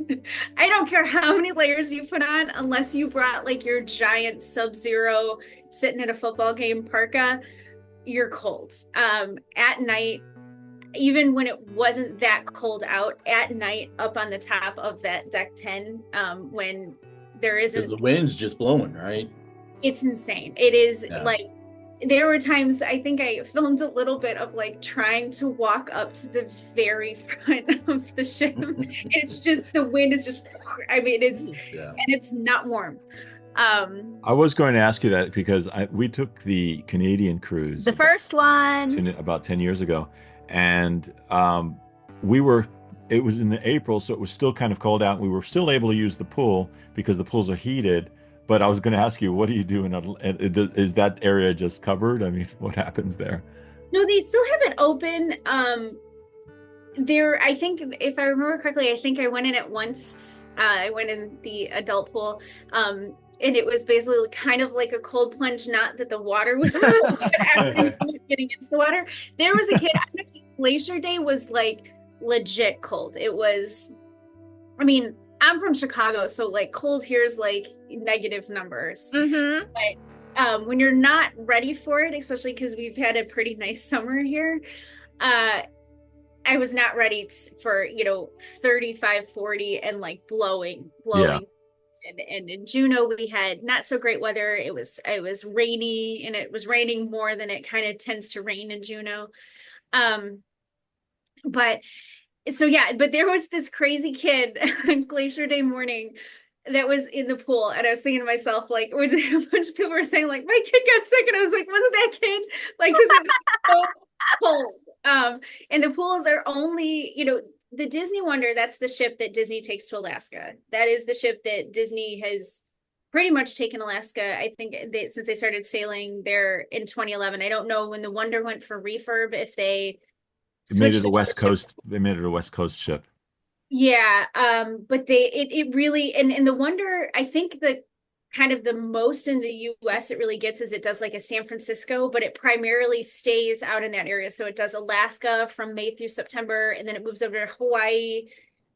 I don't care how many layers you put on, unless you brought like your giant Sub-Zero sitting at a football game parka, you're cold. At night, even when it wasn't that cold out, at night up on the top of that deck 10, when there isn't, because the wind's just blowing, right? It's insane. It is like, there were times I think I filmed a little bit of like trying to walk up to the very front of the ship. It's just, the wind is just, I mean, and it's not warm. I was going to ask you that because we took the Canadian cruise, the first one, about 10 years ago, and it was in the April, so it was still kind of cold out. We were still able to use the pool because the pools are heated. But I was going to ask you, what do you do is that area just covered? I mean, what happens there? No, they still have it open. I think if I remember correctly, I think I went in it once. I went in the adult pool. And it was basically kind of like a cold plunge, not that the water was cold, but after getting into the water. There was a kid, I don't know, Glacier Day was like legit cold. It was, I mean, I'm from Chicago, so like cold here is like negative numbers. But when you're not ready for it, especially because we've had a pretty nice summer here, I was not ready for 35, 40 and like blowing. Yeah. And in Juneau we had not so great weather. It was rainy, and it was raining more than it kind of tends to rain in Juneau. But there was this crazy kid on Glacier Day morning that was in the pool, and I was thinking to myself, like, when a bunch of people were saying like my kid got sick, and I was like, wasn't that kid like, because it was so cold. And the pools are only, the Disney Wonder, that's the ship that Disney takes to Alaska. That is the ship that Disney has pretty much taken Alaska. I think since they started sailing there in 2011. I don't know when the Wonder went for refurb, if they made it a West Coast. They made it a West Coast ship. Yeah, but it really, and the Wonder, I think the kind of the most in the US it really gets is it does like a San Francisco, but it primarily stays out in that area. So it does Alaska from May through September, and then it moves over to Hawaii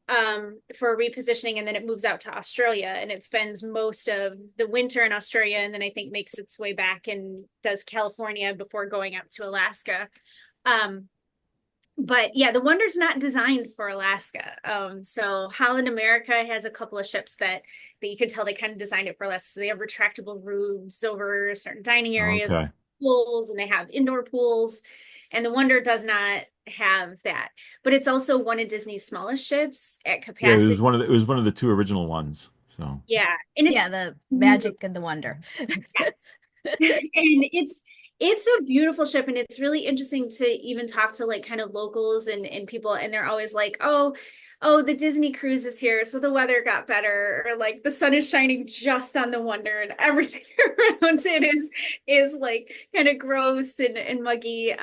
for repositioning, and then it moves out to Australia, and it spends most of the winter in Australia, and then I think makes its way back and does California before going out to Alaska. Um, but yeah, the Wonder's not designed for Alaska. So Holland America has a couple of ships that you can tell they kind of designed it for Alaska. So they have retractable roofs over certain dining areas, Okay. pools, and they have indoor pools. And the Wonder does not have that. But it's also one of Disney's smallest ships at Yeah, capacity. it was one of the two original ones. So Yeah, and Yeah, it's the beautiful. magic and the wonder. And it's a beautiful ship, and it's really interesting to even talk to like kind of locals and people, and they're always like, oh, the Disney cruise is here, so the weather got better, or like the sun is shining just on the Wonder, and everything around it is like kind of gross and muggy.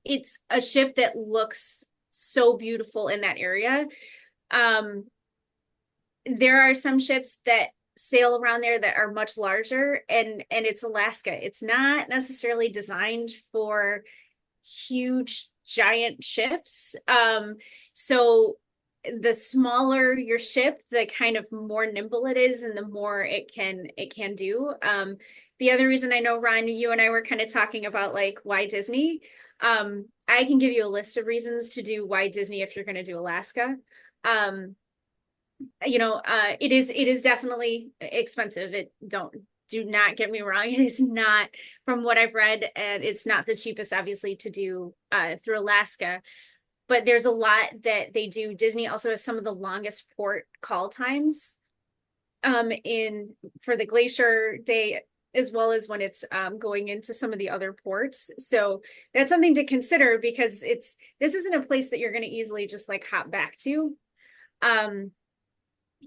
It's a ship that looks so beautiful in that area. Um, there are some ships that sail around there that are much larger, and it's Alaska. It's not necessarily designed for huge giant ships. So the smaller your ship, the kind of more nimble it is and the more it can do. The other reason, I know, Ron, you and I were kind of talking about like why Disney. I can give you a list of reasons to do why Disney if you're going to do Alaska. Um, it is definitely expensive. It don't do not get me wrong. It is not, from what I've read, and it's not the cheapest, obviously, to do through Alaska. But there's a lot that they do. Disney also has some of the longest port call times in for the Glacier Day, as well as when it's going into some of the other ports. So that's something to consider, because this isn't a place that you're going to easily just like hop back to.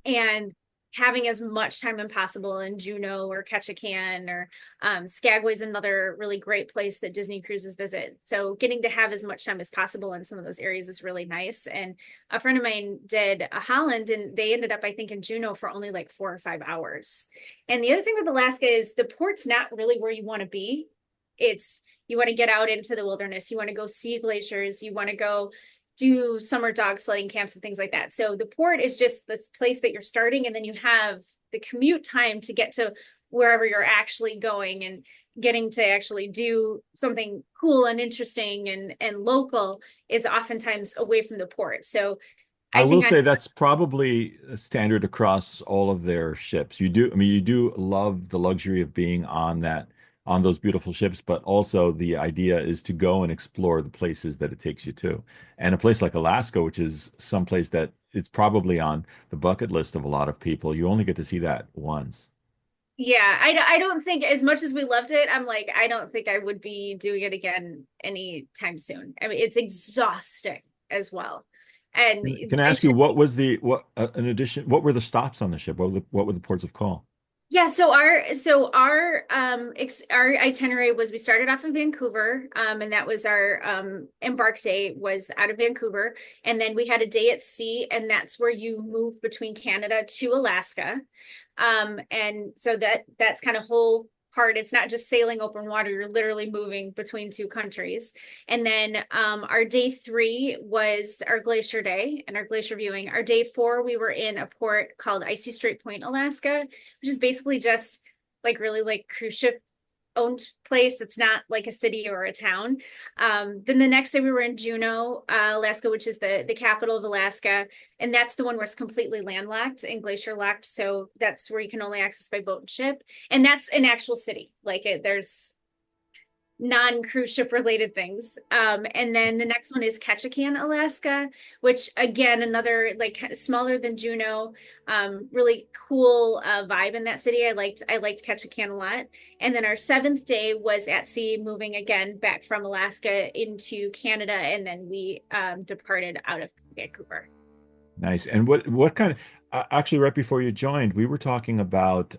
And having as much time as possible in Juneau or Ketchikan or Skagway is another really great place that Disney cruises visit. So getting to have as much time as possible in some of those areas is really nice. And a friend of mine did a Holland, and they ended up, I think, in Juneau for only like 4 or 5 hours. And the other thing with Alaska is the port's not really where you want to be. It's, you want to get out into the wilderness, you want to go see glaciers, you want to go do summer dog sledding camps and things like that. So the port is just this place that you're starting, and then you have the commute time to get to wherever you're actually going, and getting to actually do something cool and interesting and local is oftentimes away from the port. So I I will think say that's probably a standard across all of their ships. You do love the luxury of being on those beautiful ships, but also the idea is to go and explore the places that it takes you to. And a place like Alaska, which is someplace that it's probably on the bucket list of a lot of people, you only get to see that once. yeah, I don't think, as much as we loved it, I'm like, I don't think I would be doing it again anytime soon. I mean, it's exhausting as well. And Can I ask you what was the what in addition, what were the stops on the ship? What were the ports of call? yeah, our itinerary was, we started off in Vancouver, and that was our embark day was out of Vancouver, and then we had a day at sea, and that's where you move between Canada to Alaska. And so that's kind of whole part. It's not just sailing open water, you're literally moving between two countries. And then our day 3 was our glacier day and our glacier viewing. Our day 4, we were in a port called Icy Strait Point, Alaska, which is basically just like really like cruise ship owned place. It's not like a city or a town. Then the next day we were in Juneau, Alaska, which is the capital of Alaska. And that's the one where it's completely landlocked and glacier locked. So that's where you can only access by boat and ship. And that's an actual city. There's non-cruise ship related things. And then the next one is Ketchikan, Alaska, which again, another like smaller than Juneau, really cool vibe in that city. I liked Ketchikan a lot. And then our 7th day was at sea, moving again back from Alaska into Canada, and then we departed out of Vancouver. Nice. And what kind of actually right before you joined, we were talking about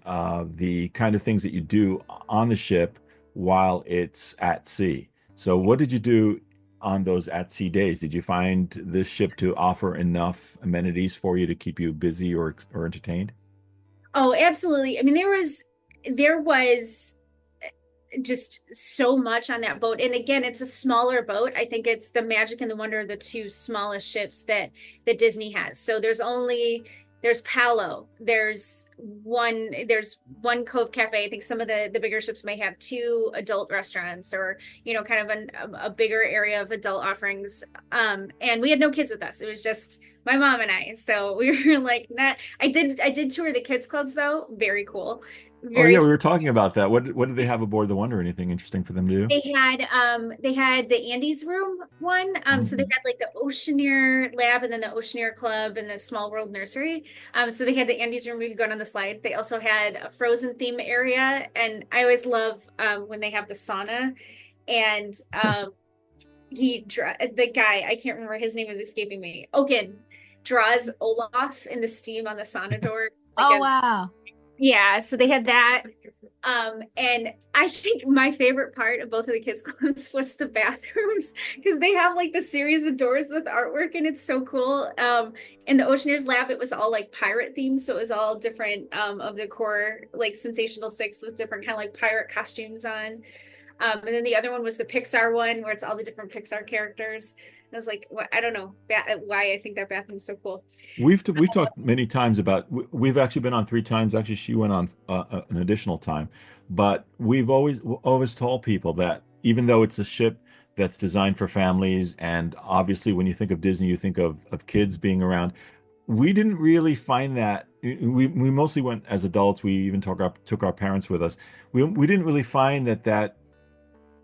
the kind of things that you do on the ship while it's at sea. So what did you do on those at sea days? Did you find this ship to offer enough amenities for you to keep you busy or entertained? Oh, absolutely. I mean, there was just so much on that boat. And again, it's a smaller boat. I think it's the magic and the wonder of the two smallest ships that Disney has. So there's Palo, there's one Cove Cafe. I think some of the bigger ships may have two adult restaurants, or kind of a bigger area of adult offerings. And we had no kids with us. It was just my mom and I. So we were like, not. I did tour the kids clubs though. Very cool. Oh yeah, Very. we were talking about that. What did they have aboard the Wonder? Anything interesting for them to do? They had the Andes room one. So they Mhm. had like the Oceaneer Lab, and then the Oceaneer Club, and the Small World Nursery. So they had the Andes room, we could go on the slide. They also had a Frozen theme area, and I always love when they have the sauna. And the guy, I can't remember, his name is escaping me. Okin draws Olaf in the steam on the sauna door. Oh, wow. Yeah, so they had that. And I think my favorite part of both of the kids' clubs was the bathrooms, because they have like the series of doors with artwork, and it's so cool. In the Oceaneers Lab, it was all like pirate themes, so it was all different of the core like Sensational Six with different kind of like pirate costumes on. And then the other one was the Pixar one, where it's all the different Pixar characters. And I was like, I don't know why I think that bathroom's so cool. We've talked many times about. We've actually been on 3 times. Actually, she went on an additional time, but we've always told people that even though it's a ship that's designed for families, and obviously when you think of Disney, you think of kids being around. We didn't really find that. We mostly went as adults. We even took our parents with us. We didn't really find that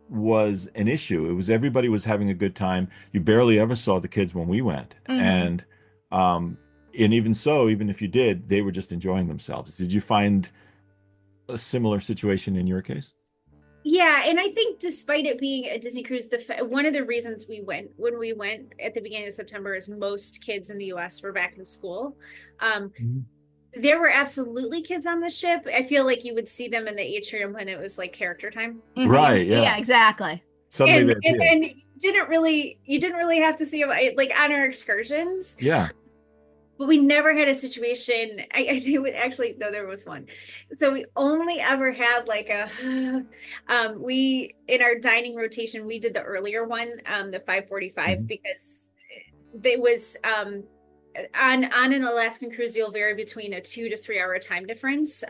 was an issue. It was everybody was having a good time. You barely ever saw the kids when we went. Hmm. And even so, even if you did, they were just enjoying themselves. Did you find a similar situation in your case? Yeah, and I think despite it being a Disney cruise, one of the reasons when we went at the beginning of September is most kids in the US were back in school. Um, Mhm. there were absolutely kids on the ship. I feel like you would see them in the atrium when it was like character time. Hmm. Right, Yeah, yeah. exactly. Suddenly And they and, appear. and you didn't really have to see them like on our excursions. Yeah. But we never had a situation. I think actually, no, there was one. So we only ever had like we in our dining rotation, we did the earlier one, the 5:45, Mhm. because it was on an Alaskan cruise, you'll vary between a 2 to 3 hour time difference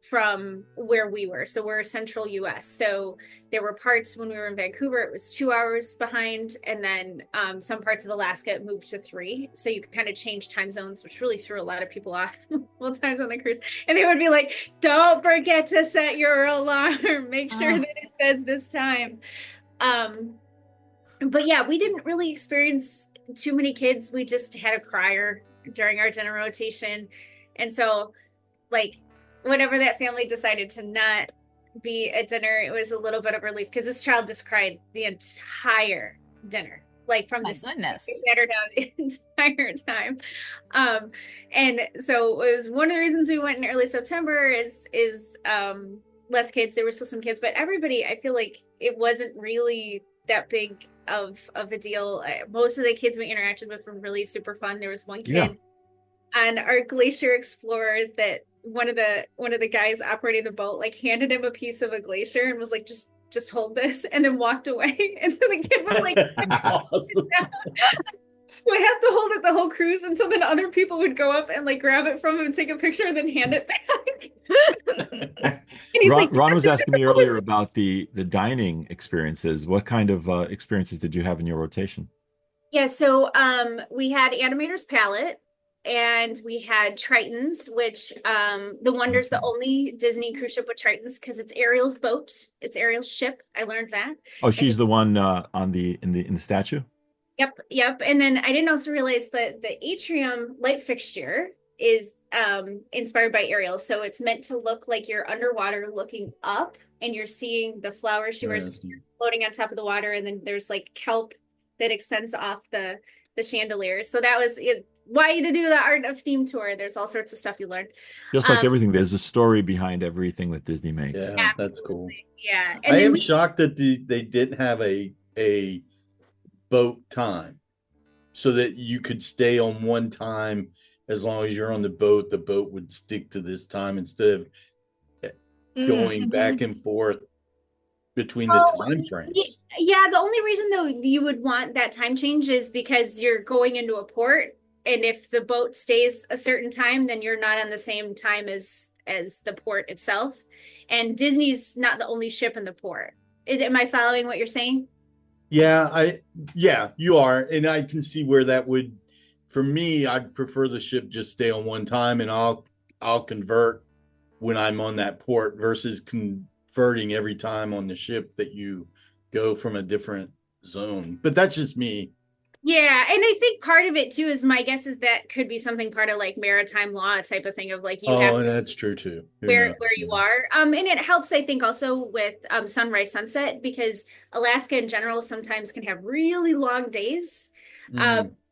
from where we were. So we're central US. So there were parts when we were in Vancouver, it was 2 hours behind. And then some parts of Alaska it moved to 3. So you could kind of change time zones, which really threw a lot of people off multiple times on the cruise. And they would be like, don't forget to set your alarm. Make sure Oh, that it says this time. Um, but yeah, we didn't really experience too many kids. We just had a crier during our dinner rotation. And so, like, whenever that family decided to not be at dinner, it was a little bit of relief, because this child just cried the entire dinner, like from my this goodness. battered down the entire time. And so it was one of the reasons we went in early September is less kids. There were still some kids, but everybody, I feel like it wasn't really that big of a deal. Most of the kids we interacted with were really super fun. There was one Yeah. kid on our Glacier Explorer that one of the guys operating the boat like handed him a piece of a glacier and was like, just hold this, and then walked away. And so the kid was like, That's awesome. do I have to hold it the whole cruise? And so then other people would go up and like grab it from him and take a picture and then hand it back. And he's like, Ron was asking me earlier about the dining experiences. What kind of experiences did you have in your rotation? yeah, so we had Animator's Palette, and we had Tritons, which the Wonder's the Mhm. only Disney cruise ship with Tritons, because it's Ariel's boat. It's Ariel's ship. I learned that. Oh, I she's just the one on the statue. Yep. And then I didn't also realize that the atrium light fixture is inspired by Ariel. So it's meant to look like you're underwater looking up, and you're seeing the flowers she wears Interesting. floating on top of the water, and then there's like kelp that extends off the chandelier. So that was it. Why to do the art of theme tour. There's all sorts of stuff you learn. Just like Um, everything, there's a story behind everything that Disney makes. Yeah, that's cool. absolutely. Yeah. I And then am we shocked that they didn't have a boat time so that you could stay on one time. As long as you're on the boat would stick to this time instead of going back Mm-hmm. and forth. between the Oh, time frames. yeah. The only reason though you would want that time change is because you're going into a port, and if the boat stays a certain time, then you're not on the same time as the port itself. And Disney's not the only ship in the port. Am I following what you're saying? Yeah, you are. And I can see where that would, for me, I'd prefer the ship just stay on one time, and I'll convert when I'm on that port versus converting every time on the ship that you go from a different zone. But that's just me. Yeah, and I think part of it too is my guess is that could be something part of like maritime law type of thing of like you have Oh, that's true too. where you are. And it helps, I think, also with sunrise sunset, because Alaska in general sometimes can have really long days.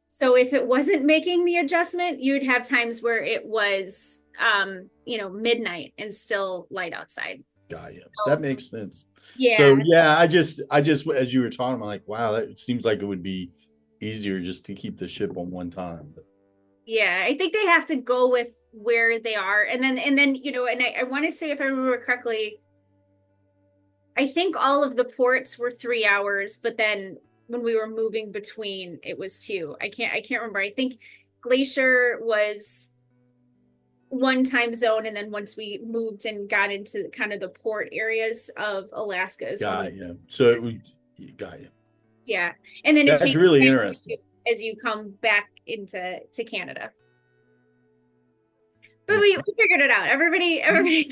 So if it wasn't making the adjustment, you'd have times where it was midnight and still light outside. Got you. That makes sense. Yeah. So yeah, I just as you were talking, I'm like, wow, that seems like it would be easier just to keep the ship on one time. Yeah, I think they have to go with where they are. And then and I want to say, if I remember correctly, I think all of the ports were 3 hours, but then when we were moving between, it was 2. I can't remember. I think Glacier was one time zone, and then once we moved and got into kind of the port areas of Alaska as well. So it would got you. Yeah. And then that's really interesting as you come back into Canada. But we figured it out. Everybody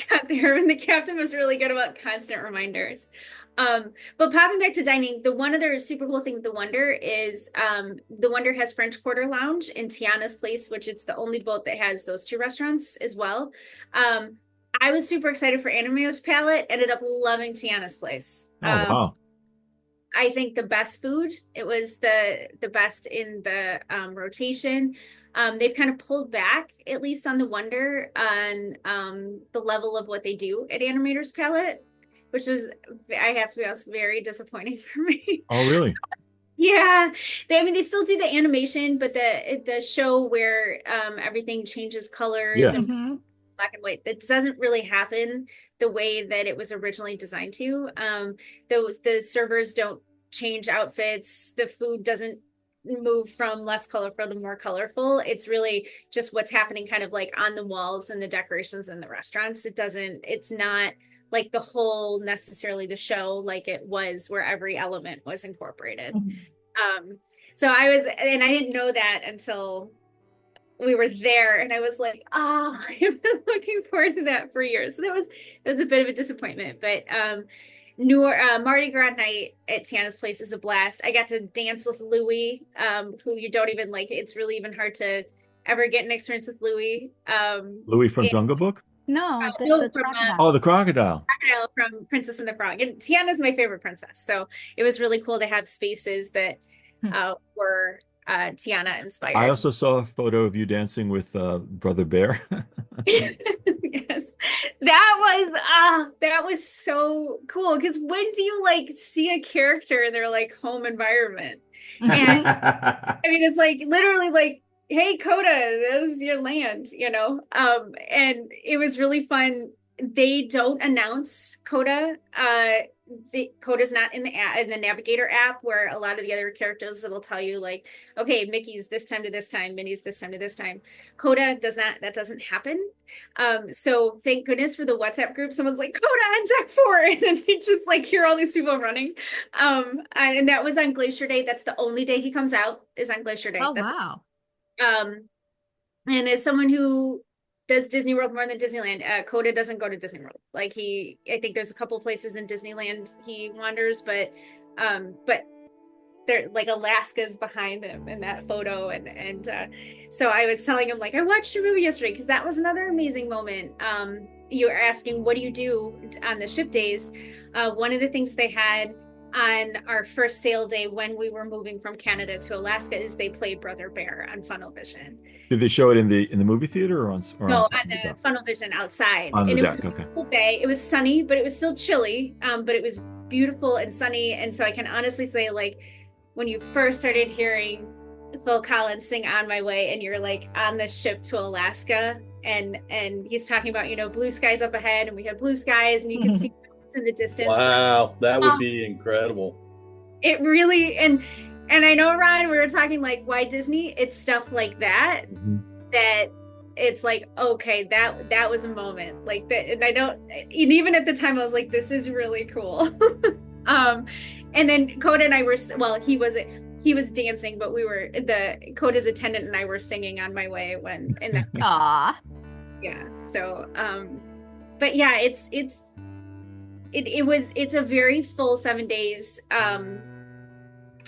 got there, and the captain was really good about constant reminders. But popping back to dining, the one other super cool thing with the Wonder is the Wonder has French Quarter Lounge in Tiana's Place, which it's the only boat that has those 2 restaurants as well. I was super excited for Animeo's Palette, ended up loving Tiana's Place. Oh, wow. I think the best food. It was the best in the rotation. They've kind of pulled back, at least on the Wonder, on the level of what they do at Animator's Palette, which was, I have to be honest, very disappointing for me. Oh, really? Yeah, they still do the animation, but the show where everything changes colors and black and white, that doesn't really happen the way that it was originally designed to. The servers don't change outfits. The food doesn't move from less colorful to more colorful. It's really just what's happening kind of like on the walls and the decorations in the restaurants. It's not like the whole necessarily the show like it was, where every element was incorporated. So I didn't know that until we were there, and I was like, I've been looking forward to that for years. So that was a bit of a disappointment, but Mardi Gras night at Tiana's Place is a blast. I got to dance with Louie, who you don't even like. It's really even hard to ever get an experience with Louie. Louie from Jungle Book? No, the crocodile. The crocodile. Crocodile from Princess and the Frog. And Tiana's my favorite princess, so it was really cool to have spaces that were Tiana inspired. I also saw a photo of you dancing with Brother Bear. Yes, that was so cool, because when do you like see a character in their like home environment? And I mean, it's like literally like, hey, Coda, that was your land, and it was really fun. They don't announce Coda. Coda's not in the Navigator app, where a lot of the other characters, it'll tell you like, okay, Mickey's this time to this time, Minnie's this time to this time. Coda does not. That doesn't happen. So thank goodness for the WhatsApp group. Someone's like, Coda on deck 4, and then you just like hear all these people running. And that was on Glacier Day. That's the only day he comes out, is on Glacier Day. Wow. And as someone who does Disney World more than Disneyland, Coda doesn't go to Disney World. Like I think there's a couple places in Disneyland he wanders, but they're like Alaska's behind him in that photo. And so I was telling him, like, I watched your movie yesterday, because that was another amazing moment. You were asking, what do you do on the ship days? One of the things they had on our first sail day when we were moving from Canada to Alaska is they played Brother Bear on Funnel Vision. Did they show it in the movie theater or on the Funnel Vision outside. On the deck, it was okay. A cool day. It was sunny, but it was still chilly. But it was beautiful and sunny. And so I can honestly say, like, when you first started hearing Phil Collins sing On My Way, and you're like on the ship to Alaska, and he's talking about, blue skies up ahead, and we have blue skies, and you can see in the distance. Wow, that would Um, be incredible. It really, and I know, Ryan, we were talking like, why Disney? It's stuff like that that it's like, okay, that was a moment like that. And I don't, and even at the time I was like, this is really cool. And then Coda and I were, well, he was dancing, but Coda's attendant and I were singing on my way when, and that, Aw. yeah. So, but yeah, it's a very full 7 days.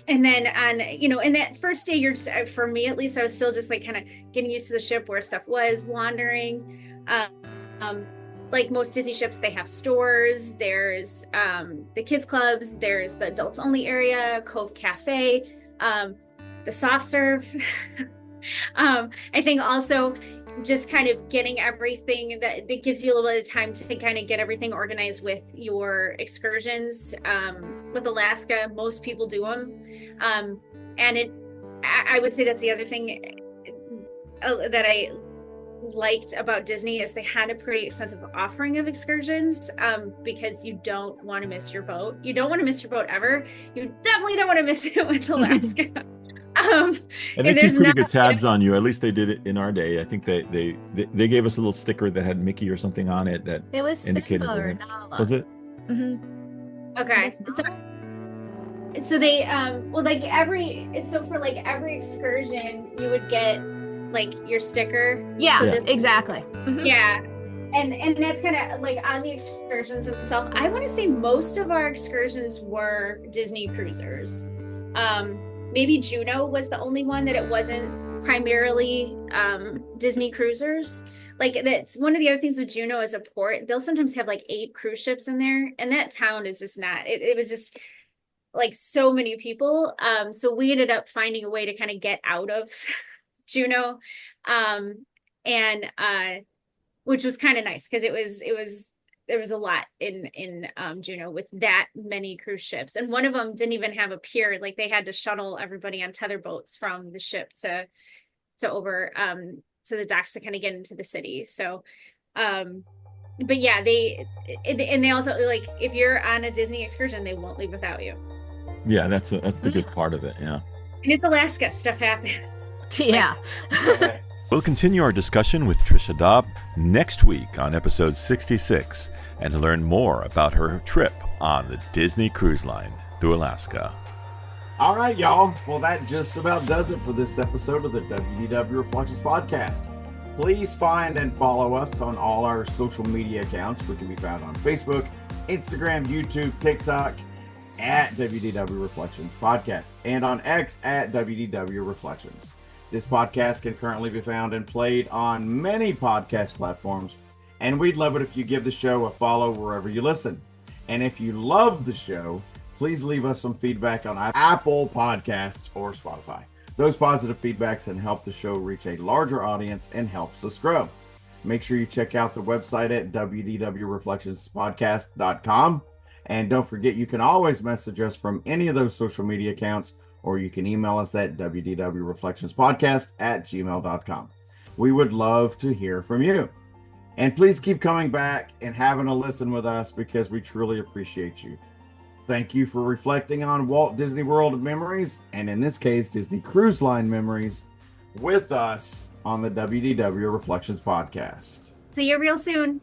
And then in that first day, you're just, for me at least, I was still just like kind of getting used to the ship, where stuff was, wandering. Like most Disney ships, they have stores. There's the kids clubs. There's the adults only area, Cove Cafe, the soft serve. I think also just kind of getting everything that gives you a little bit of time to kind of get everything organized with your excursions. With Alaska, most people do them. And I would say that's the other thing that I liked about Disney is they had a pretty extensive offering of excursions, because you don't want to miss your boat. You don't want to miss your boat ever. You definitely don't want to miss it with Alaska. And they keep pretty good tabs on you. At least they did it in our day. I think they gave us a little sticker that had Mickey or something on it that It was indicated. Simba or Nala. Was it? Mm-hmm. Okay. So they for like every excursion you would get like your sticker. Yeah, So exactly. Mhm. Yeah. And that's kind of like on the excursions themselves. I want to say most of our excursions were Disney cruisers. Maybe Juneau was the only one that it wasn't primarily Disney cruisers. Like, that's one of the other things with Juneau as a port. They'll sometimes have like 8 cruise ships in there, and that town is just not. It was just like so many people. So we ended up finding a way to kind of get out of Juneau, and which was kind of nice because there was a lot in Juneau with that many cruise ships, and one of them didn't even have a pier. Like, they had to shuttle everybody on tether boats from the ship to over to the docks to kind of get into the city. So, but yeah, they also, like, if you're on a Disney excursion, they won't leave without you. Yeah, that's the good part of it. Yeah. And it's Alaska, stuff happens. Yeah. We'll continue our discussion with Trisha Daab next week on episode 66 and learn more about her trip on the Disney Cruise Line through Alaska. All right, y'all. Well, that just about does it for this episode of the WDW Reflections podcast. Please find and follow us on all our social media accounts. We can be found on Facebook, Instagram, YouTube, TikTok at WDW Reflections Podcast, and on X at WDW Reflections. This podcast can currently be found and played on many podcast platforms, and we'd love it if you give the show a follow wherever you listen. And if you love the show, please leave us some feedback on Apple Podcasts or Spotify. Those positive feedbacks can help the show reach a larger audience and helps us grow. Make sure you check out the website at wdwreflectionspodcast.com. And don't forget, you can always message us from any of those social media accounts, or you can email us at wdwreflectionspodcast@gmail.com. We would love to hear from you. And please keep coming back and having a listen with us, because we truly appreciate you. Thank you for reflecting on Walt Disney World memories, and in this case, Disney Cruise Line memories, with us on the WDW Reflections podcast. See you real soon.